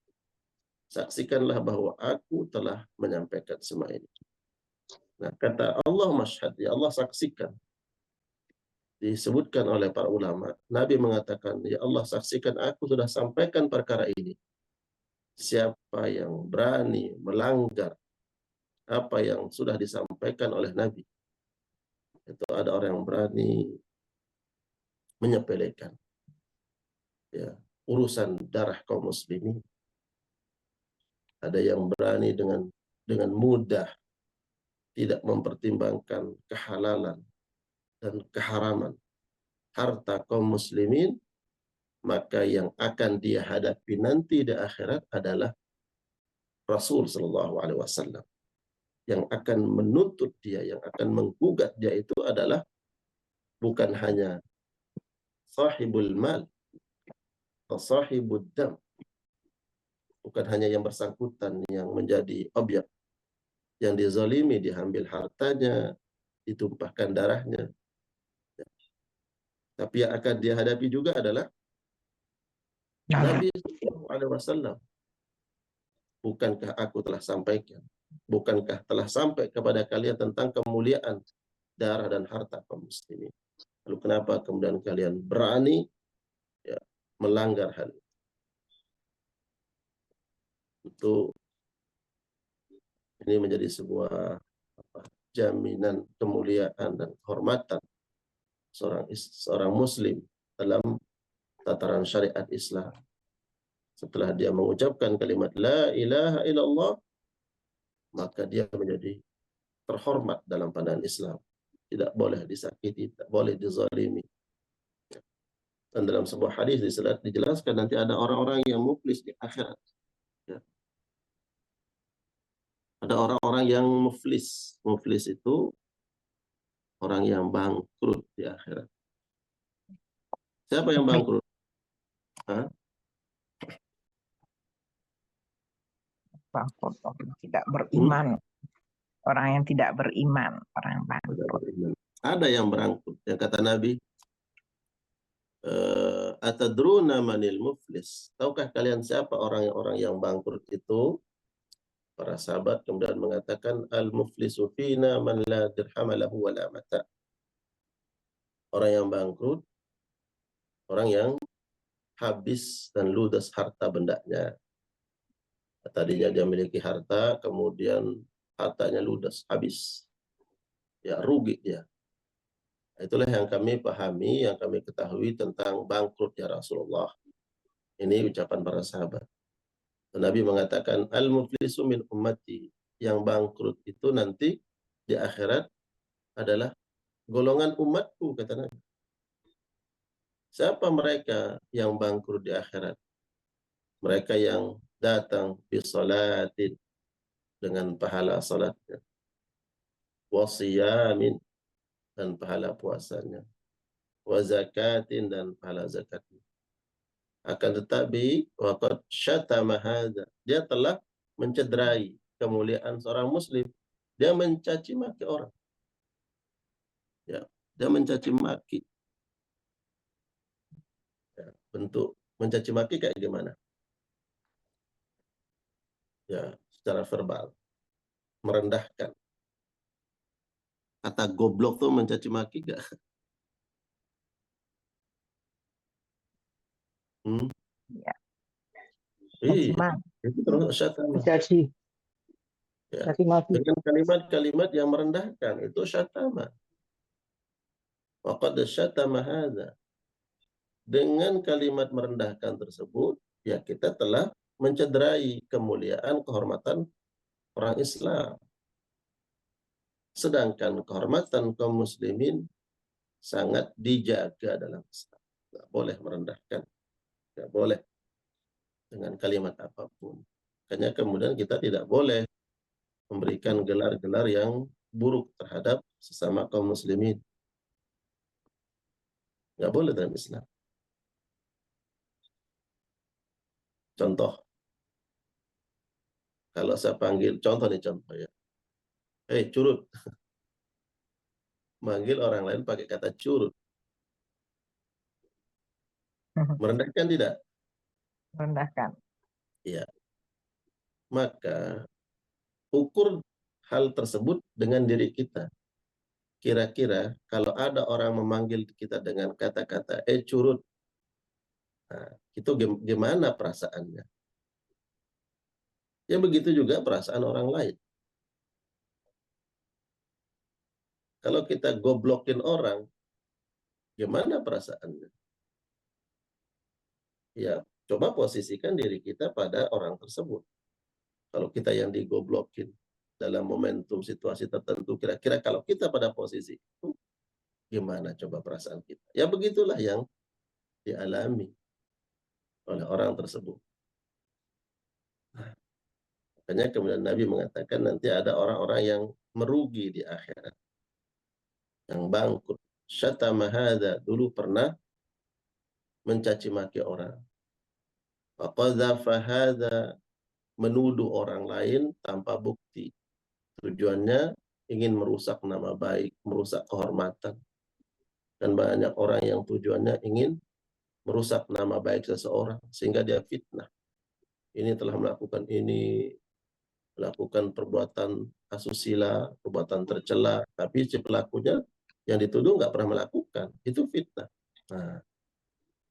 Saksikanlah bahwa aku telah menyampaikan semua ini. Nah, kata Allahumma syhad, ya Allah, saksikan. Disebutkan oleh para ulama, Nabi mengatakan, ya Allah, saksikan aku sudah sampaikan perkara ini. Siapa yang berani melanggar apa yang sudah disampaikan oleh Nabi, itu ada orang yang berani menyepelekan, ya, urusan darah kaum muslimin. Ada yang berani dengan mudah tidak mempertimbangkan kehalalan dan keharaman harta kaum muslimin, maka yang akan dia hadapi nanti di akhirat adalah Rasul Shallallahu Alaihi Wasallam. Yang akan menuntut dia, yang akan menggugat dia itu adalah bukan hanya sahibul mal atau sahibud dam, bukan hanya yang bersangkutan yang menjadi objek, yang dizalimi, diambil hartanya, ditumpahkan darahnya. Tapi yang akan dia hadapi juga adalah Nabi Shallallahu Alaihi Wasallam. Bukankah aku telah sampaikan? Bukankah telah sampai kepada kalian tentang kemuliaan darah dan harta kaum muslimin? Lalu kenapa kemudian kalian berani, ya, melanggar hal itu? Itu ini menjadi sebuah jaminan kemuliaan dan kehormatan seorang muslim dalam tataran syariat Islam. Setelah dia mengucapkan kalimat la ilaha illallah, maka dia menjadi terhormat dalam pandangan Islam. Tidak boleh disakiti, tidak boleh dizalimi. Dan dalam sebuah hadis dijelaskan nanti ada orang-orang yang muflis di akhirat. Ya. Ada orang-orang yang muflis. Muflis itu orang yang bangkrut di akhirat. Siapa yang bangkrut? Hah? Bangkrut, tidak beriman. Orang yang tidak beriman, orang yang bangkrut. Ada yang bangkrut. Yang kata Nabi, atadruna manil muflis. Tahukah kalian siapa orang-orang yang bangkrut itu? Para sahabat kemudian mengatakan, al-muflisu fina man la dirham lahu wa la mata. Orang yang bangkrut, orang yang habis dan ludes harta bendanya. Tadinya dia memiliki harta, kemudian hartanya ludes, habis. Ya, rugi dia. Itulah yang kami pahami, yang kami ketahui tentang bangkrut ya Rasulullah. Ini ucapan para sahabat. Nabi mengatakan, al-muflisu min ummati. Yang bangkrut itu nanti di akhirat adalah golongan umatku, kata Nabi. Siapa mereka yang bangkrut di akhirat? Mereka yang datang bisalatin, dengan pahala salatnya, wasiyamin, dan pahala puasanya, wa zakatin, dan pahala zakatnya. Akan tetapi waqad syatama hadza, dia telah mencederai kemuliaan seorang muslim. Dia mencaci maki orang. Ya, dia mencaci maki. Ya, bentuk mencaci maki kayak gimana? Ya, secara verbal, merendahkan. Kata goblok tuh mencaci maki gak? Ya. Iya, itu termasuk syatama. Mencaci. Ya. Caci maki. Dengan kalimat-kalimat yang merendahkan, itu syatama. Waqad syatama hadza. Dengan kalimat merendahkan tersebut, ya kita telah mencederai kemuliaan, kehormatan orang Islam. Sedangkan kehormatan kaum muslimin sangat dijaga dalam Islam. Nggak boleh merendahkan, nggak boleh dengan kalimat apapun. Makanya kemudian kita tidak boleh memberikan gelar-gelar yang buruk terhadap sesama kaum muslimin. Nggak boleh dalam Islam. Contoh, kalau saya panggil, contoh ya. Curut. Manggil orang lain pakai kata curut. Merendahkan tidak? Merendahkan. Iya. Maka ukur hal tersebut dengan diri kita. Kira-kira kalau ada orang memanggil kita dengan kata-kata curut, nah, itu gimana perasaannya? Ya begitu juga perasaan orang lain. Kalau kita goblokin orang, gimana perasaannya? Ya, coba posisikan diri kita pada orang tersebut. Kalau kita yang digoblokin dalam momentum situasi tertentu, kira-kira kalau kita pada posisi itu, gimana coba perasaan kita? Ya begitulah yang dialami oleh orang tersebut. Makanya kemudian Nabi mengatakan nanti ada orang-orang yang merugi di akhirat, yang bangkrut. Syatama hadza, dulu pernah mencaci maki orang. Faqadzafa hadza, menuduh orang lain tanpa bukti. Tujuannya ingin merusak nama baik, merusak kehormatan. Dan banyak orang yang tujuannya ingin merusak nama baik seseorang sehingga dia fitnah. Ini telah melakukan ini, melakukan perbuatan asusila, perbuatan tercela, tapi si pelakunya yang dituduh nggak pernah melakukan. Itu fitnah. Nah,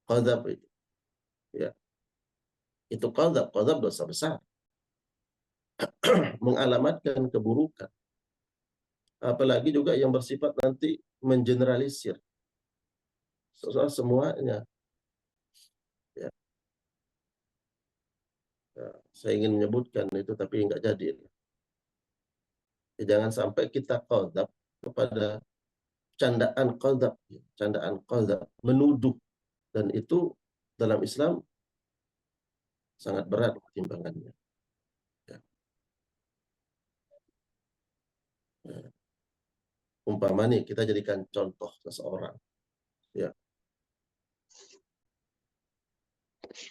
qadzab itu. Ya. Itu qadzab dosa besar. Mengalamatkan keburukan. Apalagi juga yang bersifat nanti mengeneralisir. Soal semuanya. Ya. Ya, saya ingin menyebutkan itu tapi nggak jadi. Ya, jangan sampai kita qadzab kepada candaan qadzab, menuduh, dan itu dalam Islam sangat berat timbangannya. Ya. Ya. Umpama nih kita jadikan contoh seseorang, ya,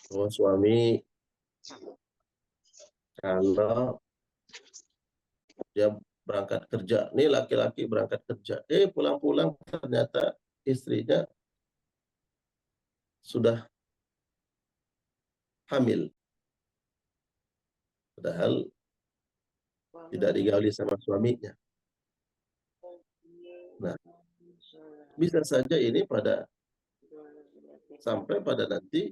bahwa suami kalau dia berangkat kerja, nih laki-laki berangkat kerja, pulang-pulang ternyata istrinya sudah hamil, padahal tidak digauli sama suaminya. Nah, bisa saja ini sampai pada nanti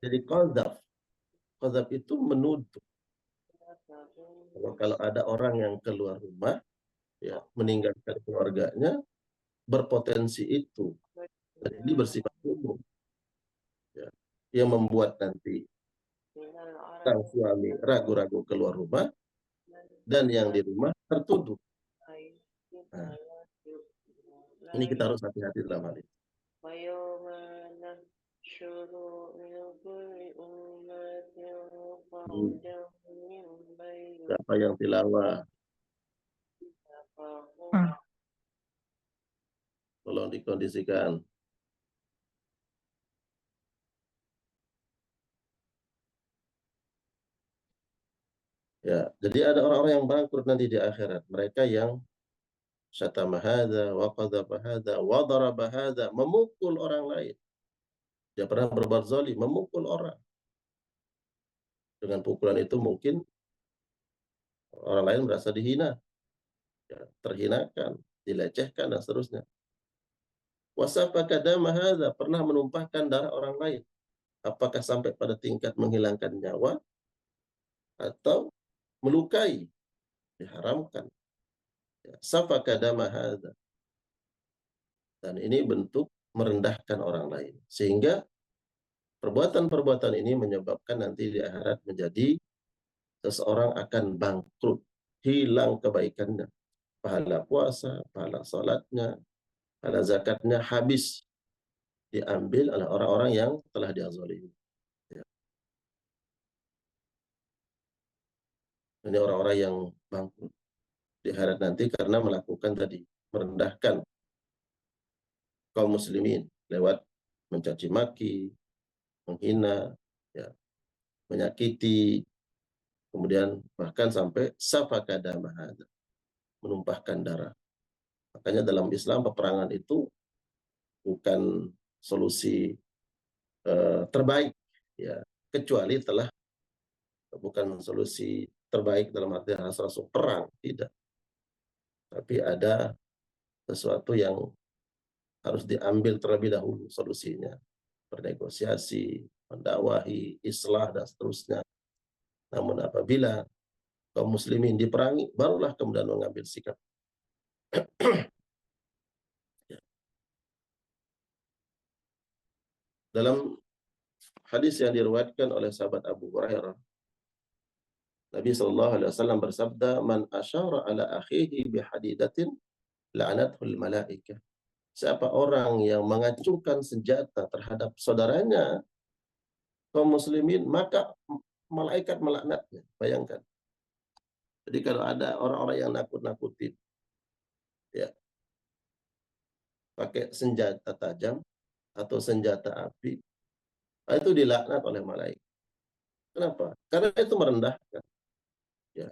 jadi qadzab. Qadzab itu menuduh. Kalau ada orang yang keluar rumah, ya, meninggalkan keluarganya, berpotensi itu. Dan ini bersifat umum. Ya, yang membuat nanti sang suami ragu-ragu keluar rumah, dan yang di rumah tertuduh. Nah, ini kita harus hati-hati dalam hal itu. Siapa yang tilawah? Tolong dikondisikan. Ya, jadi ada orang-orang yang bangkrut nanti di akhirat. Mereka yang syatama hadza wa qadzaba hadza wa daraba hadza, memukul orang lain. Dia pernah berbuat zalim, memukul orang. Dengan pukulan itu mungkin orang lain merasa dihina, ya, terhinakan, dilecehkan, dan seterusnya. Wasafaka dama hadza, pernah menumpahkan darah orang lain. Apakah sampai pada tingkat menghilangkan nyawa atau melukai? Diharamkan. Ya, safaka dama hadza. Dan ini bentuk merendahkan orang lain. Sehingga perbuatan-perbuatan ini menyebabkan nanti di akhirat menjadi seseorang akan bangkrut, hilang kebaikannya. Pahala puasa, pahala salatnya, pahala zakatnya habis. diambil oleh orang-orang yang telah dia zalimi. Ya. Ini orang-orang yang bangkrut di akhirat nanti karena melakukan tadi, merendahkan kaum muslimin lewat mencaci maki, menghina, ya, menyakiti, kemudian bahkan sampai safaka damah, menumpahkan darah. Makanya dalam Islam peperangan itu bukan solusi terbaik, ya, kecuali telah bukan solusi terbaik dalam arti harus langsung perang, tidak. Tapi ada sesuatu yang harus diambil terlebih dahulu solusinya, bernegosiasi, mendakwahi, islah dan seterusnya. Namun apabila kaum muslimin diperangi, barulah kemudian mengambil sikap. Dalam hadis yang diriwayatkan oleh sahabat Abu Hurairah, Nabi SAW bersabda, "Man asyara ala akhihi bihadidatin la'anathul malaikah." Siapa orang yang mengacungkan senjata terhadap saudaranya kaum muslimin, maka malaikat melaknatnya. Bayangkan. Jadi kalau ada orang-orang yang nakut-nakutin, ya, pakai senjata tajam atau senjata api, itu dilaknat oleh malaikat. Kenapa? Karena itu merendahkan, ya,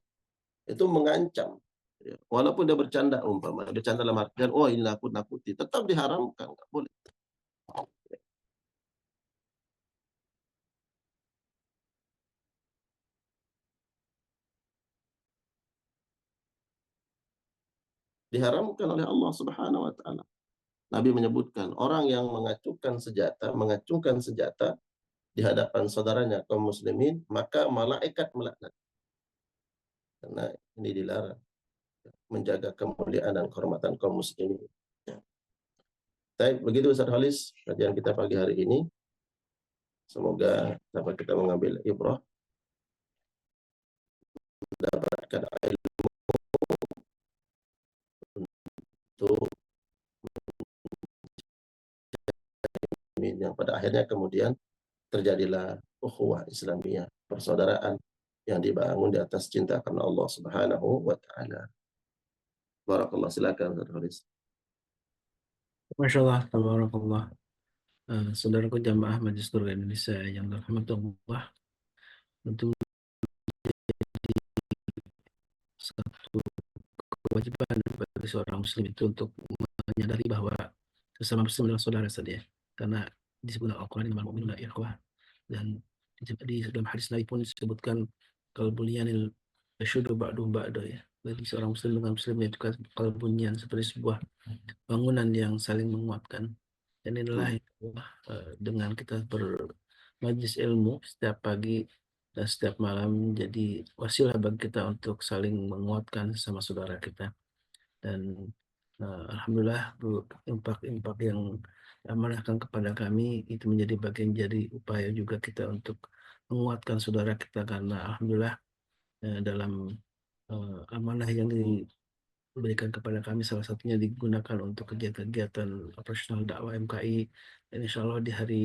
itu mengancam. Ya. Walaupun dia bercanda, bercanda dalam artian, oh ini nakut-nakuti, tetap diharamkan, nggak boleh. Diharamkan oleh Allah Subhanahu wa taala. Nabi menyebutkan orang yang mengacungkan senjata di hadapan saudaranya kaum muslimin, maka malaikat melaknat. Karena ini dilarang, menjaga kemuliaan dan kehormatan kaum muslimin. Baik, begitu Ustaz Halis kajian kita pagi hari ini. Semoga dapat kita mengambil ibrah, mendapatkan ilmu untuk yang pada akhirnya kemudian terjadilah ukhuwah Islamiyah, persaudaraan yang dibangun di atas cinta karena Allah Subhanahu wa taala. Barakallah, silakan Ustaz Halis. Masya Allah, tabarakallah. Saudaraku jamaah Majelis Nurul Indonesia yang dirahmati Allah, tentu satu kewajiban bagi seorang muslim itu untuk menyadari bahwa sesama muslim adalah saudara saja, karena disebut Al-Quran innamal mu'minuna ikhwah, dan di dalam hadis Nabi pun disebutkan kalbunyanil yasyuddu ba'duhum ba'da, ya. Jadi seorang muslim dengan muslim itu kan kalbunyan, seperti sebuah bangunan yang saling menguatkan. Dan inilah dengan kita bermajlis ilmu setiap pagi dan setiap malam jadi wasilah bagi kita untuk saling menguatkan sama saudara kita. Dan alhamdulillah impak-impak yang amanahkan kepada kami itu menjadi bagian dari upaya juga kita untuk menguatkan saudara kita, karena alhamdulillah dalam amanah yang diberikan kepada kami salah satunya digunakan untuk kegiatan-kegiatan operasional dakwah MKI, dan insya Allah di hari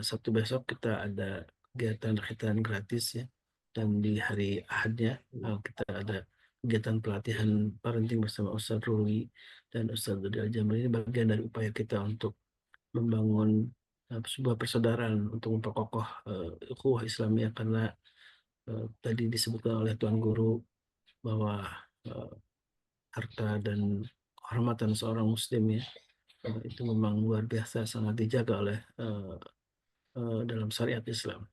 Sabtu besok kita ada kegiatan khitan gratis, ya, dan di hari Ahadnya kita ada kegiatan pelatihan parenting bersama Ustaz Ruli dan Ustaz Dodi Al-Jamri. Ini bagian dari upaya kita untuk membangun sebuah persaudaraan untuk memperkokoh ukhuwah Islamiyah, karena tadi disebutkan oleh Tuan Guru bahwa harta dan kehormatan seorang muslim, ya, itu memang luar biasa, sangat dijaga oleh dalam syariat Islam.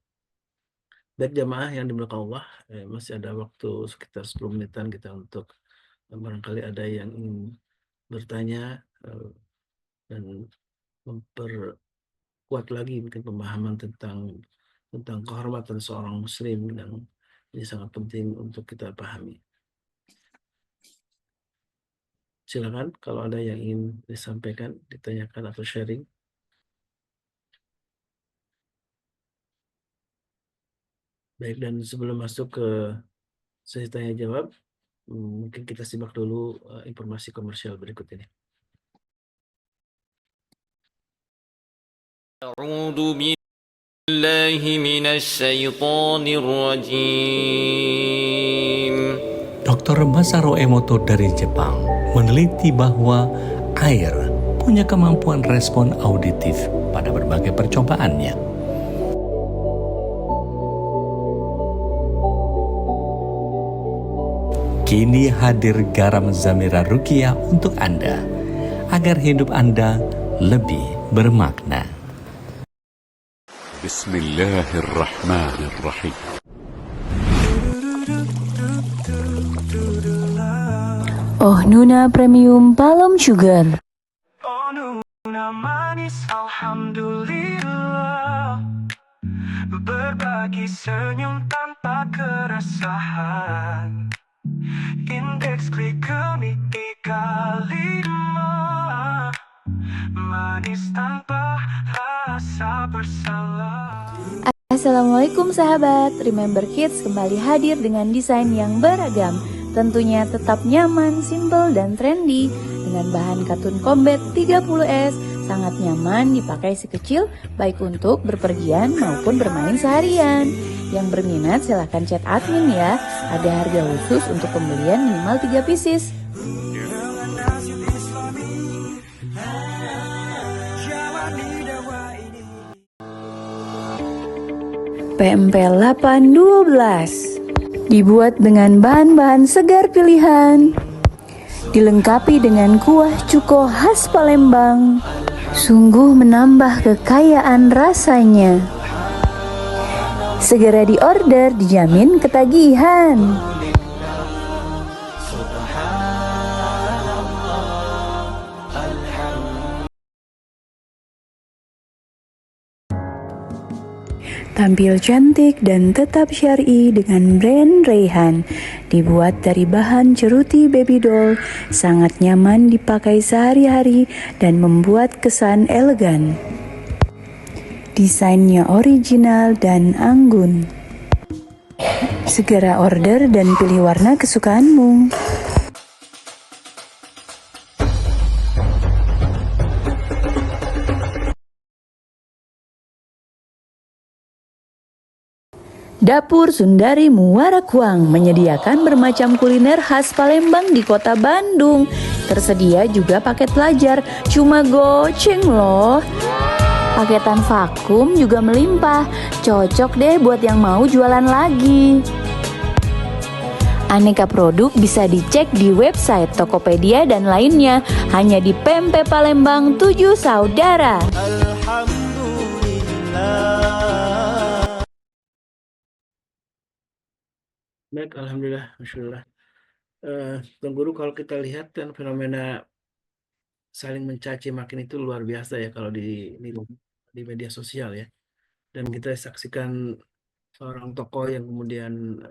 Baik jamaah yang dimuliakan Allah, masih ada waktu sekitar 10 menitan kita untuk barangkali ada yang ingin bertanya dan memperkuat lagi mungkin pemahaman tentang kehormatan seorang muslim, yang ini sangat penting untuk kita pahami. Silakan kalau ada yang ingin disampaikan, ditanyakan atau sharing. Baik, dan sebelum masuk ke sesi tanya jawab, mungkin kita simak dulu informasi komersial berikut ini. أعوذ بالله من الشيطان الرجيم. Dr. Masaru Emoto dari Jepang meneliti bahwa air punya kemampuan respon auditif pada berbagai percobaannya. Kini hadir garam Zamira Ruqyah untuk Anda, agar hidup Anda lebih bermakna. Bismillahirrahmanirrahim. Oh Nuna Premium Palm Sugar. Oh Nuna manis, alhamdulillah. Berbagi senyum tanpa keresahan. Indeks glikemik 35. Manis tanpa rasa bersalah. Assalamualaikum sahabat, Remember Kids kembali hadir dengan desain yang beragam. Tentunya tetap nyaman, simple, dan trendy. Dengan bahan katun combat 30S, sangat nyaman dipakai si kecil, baik untuk berpergian maupun bermain seharian. Yang berminat silahkan chat admin ya, ada harga khusus untuk pembelian minimal 3 pieces. PMP 812 dibuat dengan bahan-bahan segar pilihan, dilengkapi dengan kuah cuko khas Palembang, sungguh menambah kekayaan rasanya. Segera diorder, dijamin ketagihan. Tampil cantik dan tetap syar'i dengan brand Rayhan. Dibuat dari bahan ceruti baby doll, sangat nyaman dipakai sehari-hari dan membuat kesan elegan. Desainnya original dan anggun. Segera order dan pilih warna kesukaanmu. Dapur Sundari Muarakuang menyediakan bermacam kuliner khas Palembang di kota Bandung. Tersedia juga paket pelajar, cuma goceng loh. Paketan vakum juga melimpah, cocok deh buat yang mau jualan lagi. Aneka produk bisa dicek di website Tokopedia dan lainnya, hanya di PMP Palembang 7 Saudara. Baik, alhamdulillah, masyaallah. Tuan Guru, kalau kita lihat kan fenomena saling mencaci makin itu luar biasa ya kalau di media sosial ya. Dan kita saksikan seorang tokoh yang kemudian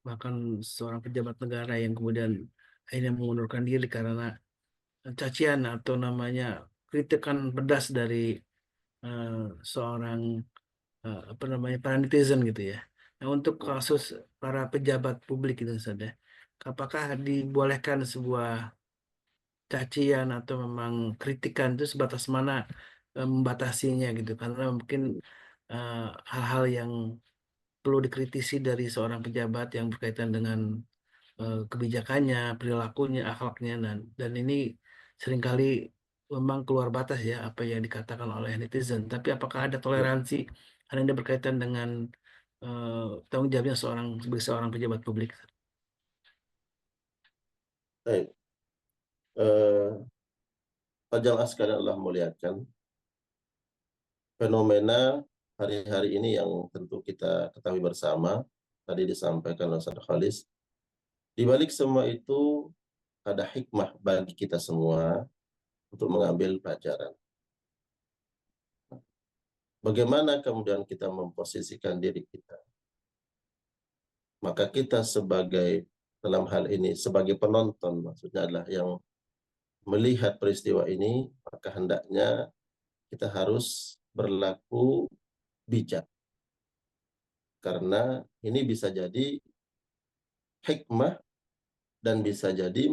bahkan seorang pejabat negara yang kemudian akhirnya mengundurkan diri karena cacian atau namanya kritikan pedas dari seorang para netizen gitu ya. Nah, untuk kasus para pejabat publik itu saja, apakah dibolehkan sebuah cacian atau memang kritikan itu sebatas mana membatasinya gitu? Karena mungkin hal-hal yang perlu dikritisi dari seorang pejabat yang berkaitan dengan kebijakannya, perilakunya, akhlaknya, dan ini seringkali memang keluar batas ya apa yang dikatakan oleh netizen. Tapi apakah ada toleransi karena ini berkaitan dengan tanggung jawabnya sebagai seorang pejabat publik? Baik. Jamaah sekalian Allah muliakan, fenomena hari-hari ini yang tentu kita ketahui bersama, tadi disampaikan oleh Ustaz Khalis, di balik semua itu ada hikmah bagi kita semua untuk mengambil pelajaran. Bagaimana kemudian kita memposisikan diri kita? Maka kita sebagai, dalam hal ini, sebagai penonton, maksudnya adalah yang melihat peristiwa ini, maka hendaknya kita harus berlaku bijak. Karena ini bisa jadi hikmah dan bisa jadi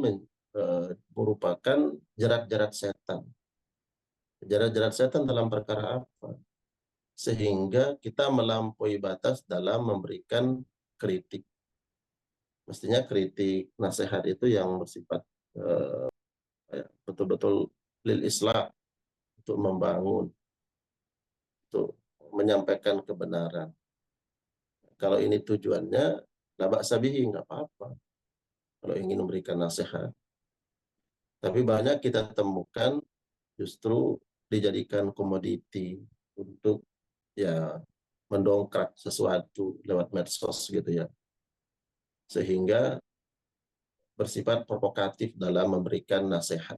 merupakan jerat-jerat setan. Jerat-jerat setan dalam perkara apa? Sehingga kita melampaui batas dalam memberikan kritik. Mestinya kritik, nasihat itu yang bersifat betul-betul lil islah, untuk membangun, untuk menyampaikan kebenaran. Kalau ini tujuannya, la ba'sa bihi, nggak apa-apa kalau ingin memberikan nasihat. Tapi banyak kita temukan justru dijadikan komoditi untuk ya mendongkrak sesuatu lewat medsos gitu ya, sehingga bersifat provokatif dalam memberikan nasihat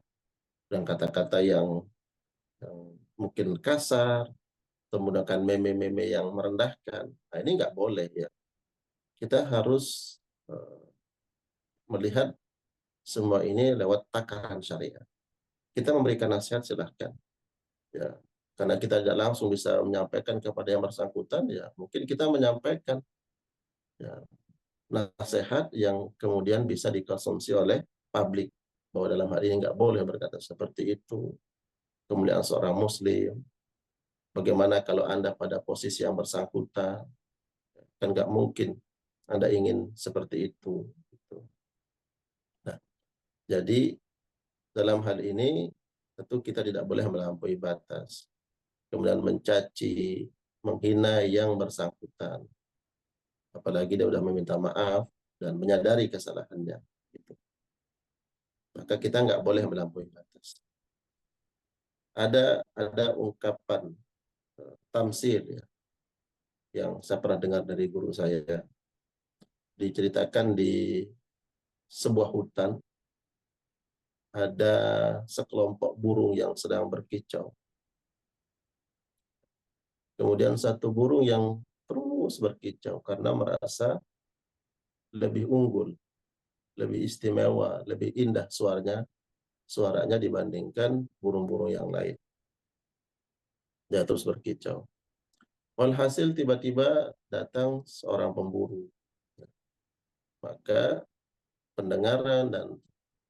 dan kata-kata yang mungkin kasar, menggunakan meme-meme yang merendahkan. Nah, ini nggak boleh ya. Kita harus melihat semua ini lewat takaran syariat. Kita memberikan nasihat silahkan, ya, karena kita tidak langsung bisa menyampaikan kepada yang bersangkutan, ya mungkin kita menyampaikan ya, nasihat yang kemudian bisa dikonsumsi oleh publik, bahwa dalam hal ini nggak boleh berkata seperti itu. Kemudian seorang muslim, bagaimana kalau Anda pada posisi yang bersangkutan, kan nggak mungkin Anda ingin seperti itu. Nah, jadi dalam hal ini tentu kita tidak boleh melampaui batas, kemudian mencaci, menghina yang bersangkutan, apalagi dia sudah meminta maaf dan menyadari kesalahannya. Gitu. Maka kita nggak boleh melampaui batas. Ada ungkapan tamsil ya, yang saya pernah dengar dari guru saya, diceritakan di sebuah hutan ada sekelompok burung yang sedang berkicau. Kemudian satu burung yang terus berkicau karena merasa lebih unggul, lebih istimewa, lebih indah suaranya dibandingkan burung-burung yang lain. Dia terus berkicau. Walhasil tiba-tiba datang seorang pemburu. Maka pendengaran dan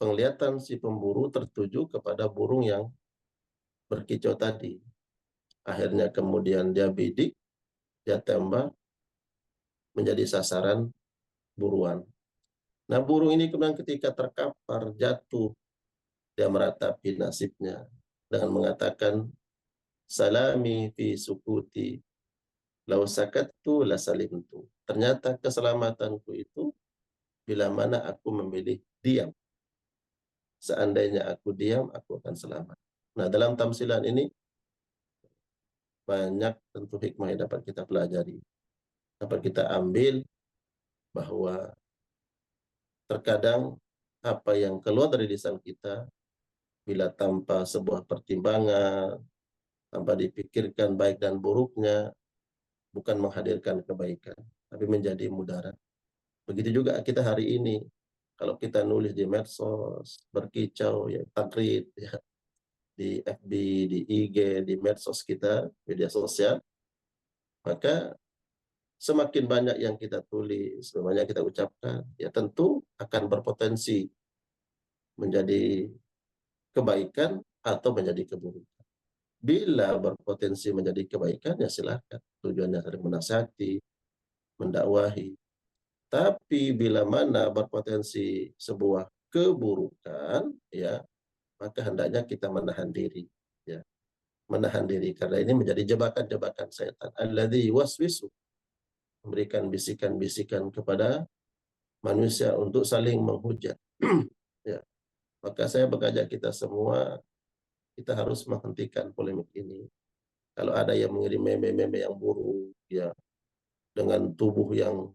penglihatan si pemburu tertuju kepada burung yang berkicau tadi. Akhirnya kemudian dia bidik, dia tembak, menjadi sasaran buruan. Nah, burung ini kemudian ketika terkapar, jatuh, dia meratapi nasibnya dengan mengatakan, salami fi sukuti, lau sakattu la salimtu. Ternyata keselamatanku itu bila mana aku memilih diam. Seandainya aku diam, aku akan selamat. Nah, dalam tamsilan ini banyak tentu hikmah yang dapat kita pelajari. Dapat kita ambil bahwa terkadang apa yang keluar dari lisan kita, bila tanpa sebuah pertimbangan, tanpa dipikirkan baik dan buruknya, bukan menghadirkan kebaikan, tapi menjadi mudarat. Begitu juga kita hari ini, kalau kita nulis di medsos, berkicau, ya, takrit, ya, di FB, di IG, di medsos kita, media sosial, maka semakin banyak yang kita tulis, semakin banyak kita ucapkan, ya tentu akan berpotensi menjadi kebaikan atau menjadi keburukan. Bila berpotensi menjadi kebaikan, ya silakan. Tujuannya saling menasihati, mendakwahi. Tapi bila mana berpotensi sebuah keburukan, ya maka hendaknya kita menahan diri, ya, menahan diri, karena ini menjadi jebakan-jebakan setan. Alladzi waswisu, memberikan bisikan-bisikan kepada manusia untuk saling menghujat. Ya, maka saya mengajak kita semua, kita harus menghentikan polemik ini. Kalau ada yang mengirim meme-meme yang buruk, ya, dengan tubuh yang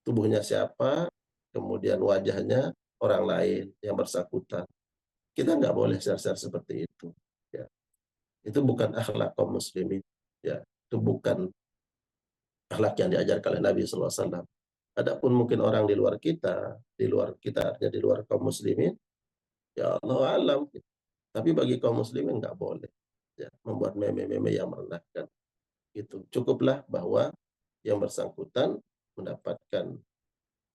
tubuhnya siapa, kemudian wajahnya orang lain yang bersangkutan, kita nggak boleh share-share seperti itu. Ya. Itu bukan akhlak kaum muslimin. Ya. Itu bukan akhlak yang diajarkan oleh Nabi SAW. Adapun mungkin orang di luar kita artinya di luar kaum muslimin, ya Allah alam. Tapi bagi kaum muslimin nggak boleh, ya, membuat meme-meme yang merendahkan. Itu cukuplah bahwa yang bersangkutan mendapatkan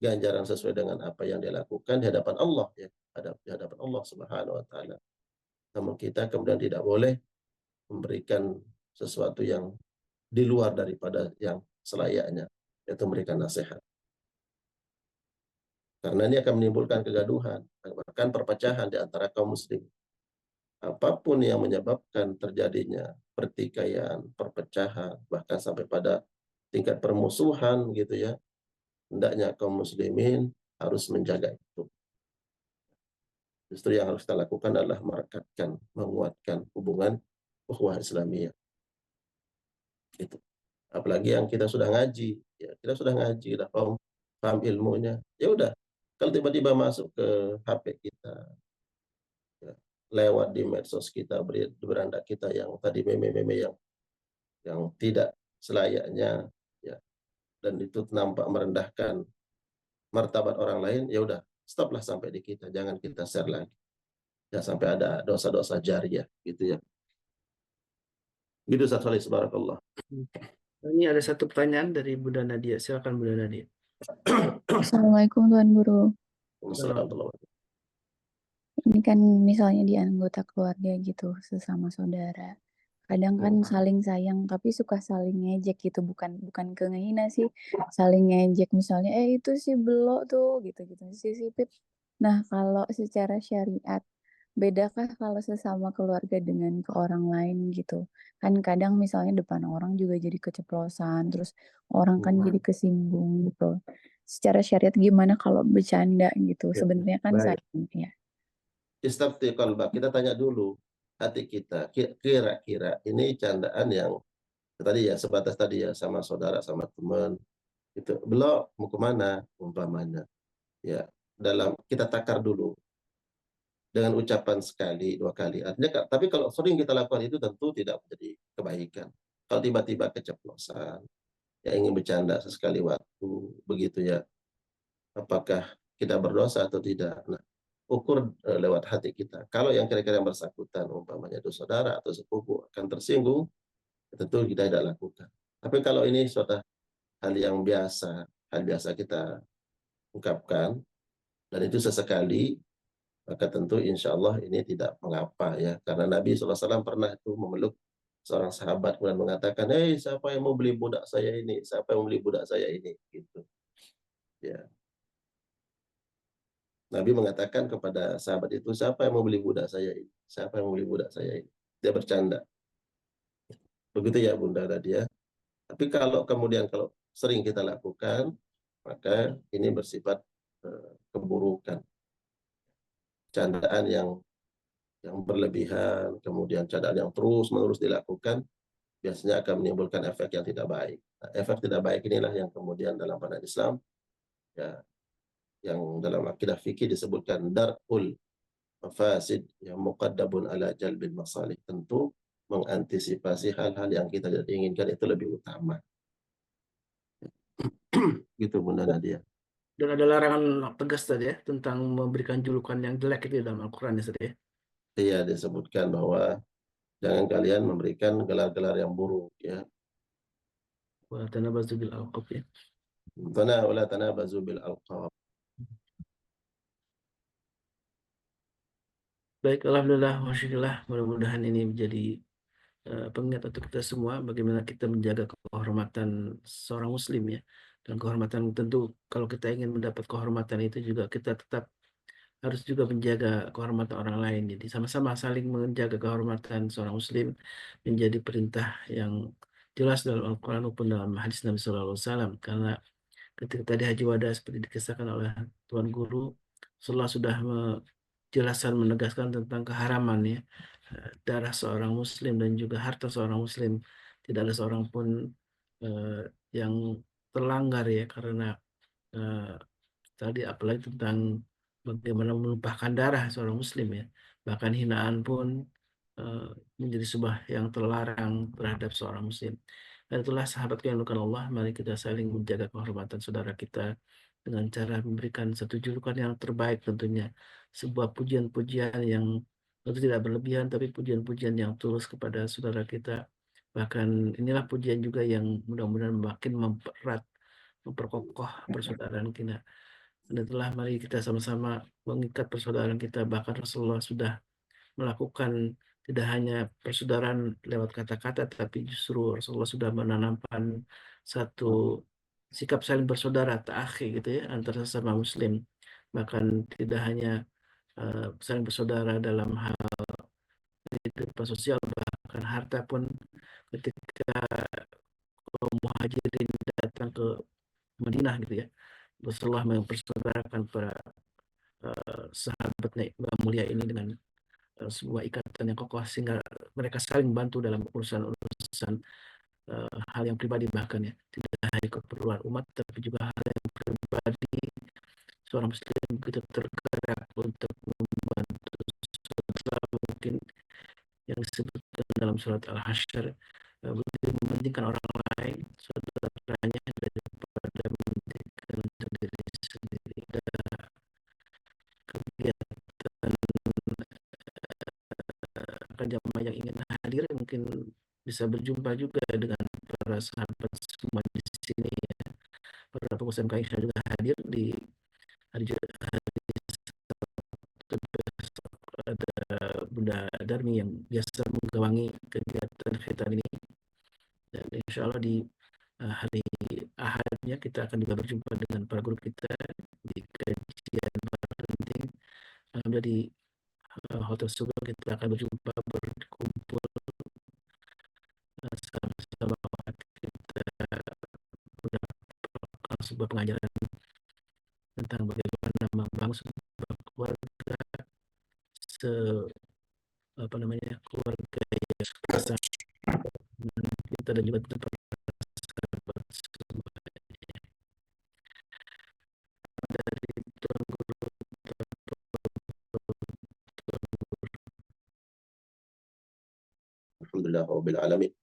ganjaran sesuai dengan apa yang dia lakukan di hadapan Allah, ya, di hadapan Allah Subhanahu wa taala. namun kita kemudian tidak boleh memberikan sesuatu yang di luar daripada yang selayaknya, yaitu memberikan nasihat. Karena ini akan menimbulkan kegaduhan, bahkan perpecahan di antara kaum muslim. Apapun yang menyebabkan terjadinya pertikaian, perpecahan, bahkan sampai pada tingkat permusuhan gitu ya, hendaknya kaum muslimin harus menjaga itu. Justru yang harus kita lakukan adalah merekatkan, menguatkan hubungan ukhuwah Islamiyah. Itu. Apalagi yang kita sudah ngaji, ya kita sudah ngaji, udah paham ilmunya, ya udah. Kalau tiba-tiba masuk ke HP kita, ya, lewat di medsos kita, beranda kita yang tadi meme-meme yang tidak selayaknya, ya, dan itu nampak merendahkan martabat orang lain, ya udah, stoplah sampai di kita, jangan kita share lagi. Ya sampai ada dosa-dosa jariyah gitu ya. Gitu Ustaz Khalid, barakallah. Ini ada satu pertanyaan dari Bunda Nadia. Silakan Bunda Nadia. Assalamualaikum Tuan Guru. Wassalamualaikum. Ini kan misalnya di anggota keluarga gitu, sesama saudara. Kadang kan saling sayang, tapi suka saling ngejek gitu, bukan ke ngehina sih, saling ngejek misalnya, itu si belok tuh, gitu-gitu, si sipit. Nah, kalau secara syariat, bedakah kalau sesama keluarga dengan ke orang lain gitu? Kan kadang misalnya depan orang juga jadi keceplosan, terus orang kan jadi kesinggung gitu. Secara syariat gimana kalau bercanda gitu? Ya, Sebenarnya kan baik. sayang ya. Istafti qalbak, kita tanya dulu hati kita, kira-kira ini candaan yang tadi ya, sebatas tadi ya, sama saudara, sama teman, gitu. Belok, mau kemana, umpamanya. Ya, kita takar dulu dengan ucapan sekali, 2 kali. Artinya, tapi kalau sering kita lakukan itu tentu tidak menjadi kebaikan. Kalau tiba-tiba keceplosan, ya ingin bercanda sesekali waktu, begitu ya, apakah kita berdosa atau tidak. Nah, ukur lewat hati kita. Kalau yang kira-kira yang bersangkutan, umpamanya itu saudara atau sepupu, akan tersinggung, tentu kita tidak lakukan. Tapi kalau ini suatu hal yang biasa, hal biasa kita ungkapkan, dan itu sesekali, maka tentu insya Allah ini tidak mengapa ya. Karena Nabi SAW pernah itu memeluk seorang sahabat kemudian mengatakan, siapa yang mau beli budak saya ini? Siapa yang mau beli budak saya ini? Gitu. Ya. Nabi mengatakan kepada sahabat itu, siapa yang mau beli budak saya ini? Siapa yang mau beli budak saya ini? Dia bercanda. Begitu ya Bunda Nadia. Tapi kalau sering kita lakukan, maka ini bersifat keburukan. Candaan yang berlebihan, kemudian candaan yang terus-menerus dilakukan, biasanya akan menimbulkan efek yang tidak baik. Nah, efek tidak baik inilah yang kemudian dalam pandangan Islam, ya, yang dalam akidah fikih disebutkan dar'ul mafasid yang muqaddabun ala jalbil masalih. Tentu mengantisipasi hal-hal yang kita tidak inginkan itu lebih utama. Gitu Bunda Nadia. Dan ada larangan tegas tadi ya tentang memberikan julukan yang jelek itu dalam Al-Quran ya tadi ya. Iya, disebutkan bahwa jangan kalian memberikan gelar-gelar yang buruk ya. Wa tanabazu bil alqab ya. Wala tanabazu bil alqab. Baik, alhamdulillah, masyaallah, mudah-mudahan ini menjadi pengingat untuk kita semua bagaimana kita menjaga kehormatan seorang muslim ya. Dan kehormatan tentu kalau kita ingin mendapat kehormatan itu juga kita tetap harus juga menjaga kehormatan orang lain. Jadi sama-sama saling menjaga kehormatan seorang muslim menjadi perintah yang jelas dalam Al-Quran maupun dalam hadis Nabi SAW. Karena ketika tadi Haji Wada seperti dikisahkan oleh Tuan Guru, Rasulullah sudah menjelaskan, menegaskan tentang keharaman ya darah seorang muslim dan juga harta seorang muslim. Tidak ada seorang pun yang terlanggar ya karena tadi apalagi tentang bagaimana menumpahkan darah seorang muslim ya. Bahkan hinaan pun menjadi sebuah yang terlarang terhadap seorang muslim. Dan itulah sahabat yang dimuliakan Allah, mari kita saling menjaga kehormatan saudara kita dengan cara memberikan satu julukan yang terbaik tentunya. Sebuah pujian-pujian yang tentu tidak berlebihan, tapi pujian-pujian yang tulus kepada saudara kita. Bahkan inilah pujian juga yang mudah-mudahan makin mempererat, memperkokoh persaudaraan kita. Dan itulah mari kita sama-sama mengikat persaudaraan kita. Bahkan Rasulullah sudah melakukan tidak hanya persaudaraan lewat kata-kata, tapi justru Rasulullah sudah menanamkan satu sikap saling bersaudara, ta'akhi gitu ya, antara sesama muslim. Bahkan tidak hanya saling bersaudara dalam hal kehidupan sosial, bahkan harta pun ketika kaum muhajirin datang ke Madinah gitu ya, Rasulullah mempersaudarakan para sahabatnya mulia ini dengan sebuah ikatan yang kokoh, sehingga mereka saling membantu dalam urusan-urusan hal yang pribadi, bahkan ya, tidak hanya keperluan umat, tapi juga hal yang pribadi. Seorang muslim begitu tergerak untuk membantu saudara, mungkin yang disebutkan dalam surat Al-Hasyr, lebih mementingkan orang lain, saudaranya, daripada mementingkan diri sendiri. Dan kegiatan jamaah yang ingin hadir mungkin bisa berjumpa juga dengan para sahabat semua di sini ya. Para pengurus MKI juga hadir di hari ada Bunda Darmi yang biasa menggawangi kegiatan khitan ini, dan insya Allah di hari Ahadnya kita akan juga berjumpa dengan para guru kita di kajian parenting. Alhamdulillah di Hotel Sugeng kita akan berjumpa, berkumpul sama-sama kita mendapatkan sebuah pengajaran tentang bagaimana membangun sebuah keluarga, keluarga yang kita dan juga para sahabat semua. Dari Tuan Guru Alhamdulillah Rabbil Alamin.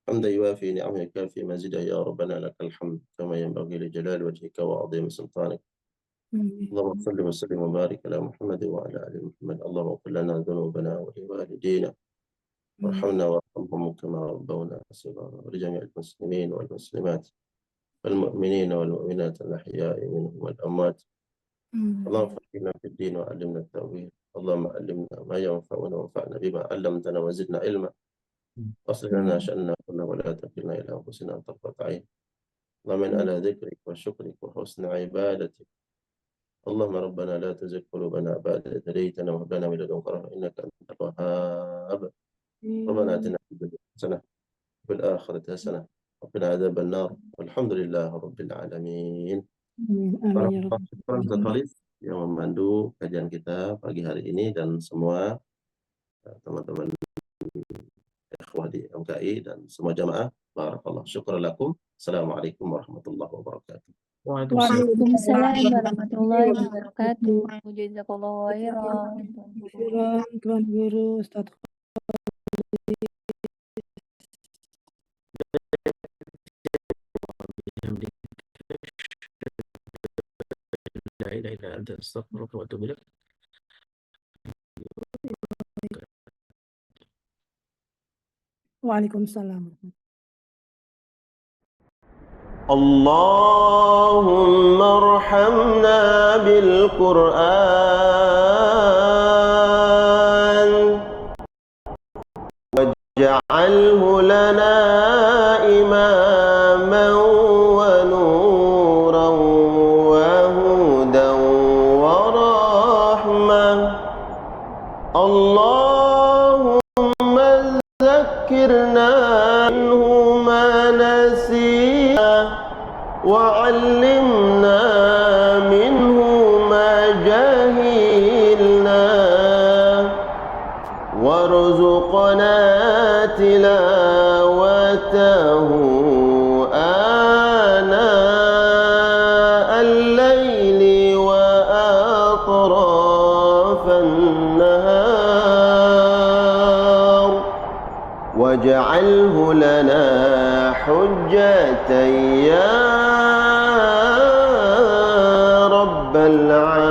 حمدا يوافي نعمه يكافي مزيدا يا ربنا لك الحمد كما ينبغي لجلال وجهك وعظيم سلطانك. اللهم صل وسلم وبارك على محمد وعلى ال محمد. اللهم اغفر لنا ذنوبنا ولوالدينا وارحمنا وارحمهم كما ربونا صغارا، ولجميع المسلمين والمسلمات والمؤمنين والمؤمنات الأحياء منهم والأموات. اللهم فقهنا في الدين وعلمنا التأويل. اللهم علمنا ما ينفعنا وانفعنا بما علمتنا وزدنا علما. أصلح لنا شأننا كله ولا تكلنا إلى أنفسنا طرفة عين. اللهم إنا على ذكرك وشكرك وحسن عبادتك. اللهم ربنا لا تزغ قلوبنا بعد إذ هديتنا وهب لنا من لدنك رحمة إنك أنت الوهاب. ربنا آتنا في الدنيا حسنة وفي الآخرة حسنة وقنا عذاب النار والحمد لله رب العالمين. Ustaz Khalid yang memandu kajian kita pagi hari ini, dan semua teman-teman ikhwah di MKI dan semua jamaah, barakallah, syukur lakum. Assalamualaikum warahmatullahi wabarakatuh. Waalaikumsalam warahmatullahi wabarakatuh. Jazakallahu khairan. Tuan Guru, Ustaz La ilaha illa anta astaghfiruka wa atubu ilaik. Waalaikumsalam. اللهم ارحمنا بالقرآن واجعله لنا إماما ونورا وهدى ورحمة. اللهم ذكرنا منه ما نسينا وعلمنا منه ما جهلنا وارزقنا تلاوته آناء الليل وأطراف النهار واجعله لنا حجة يا رب العالمين.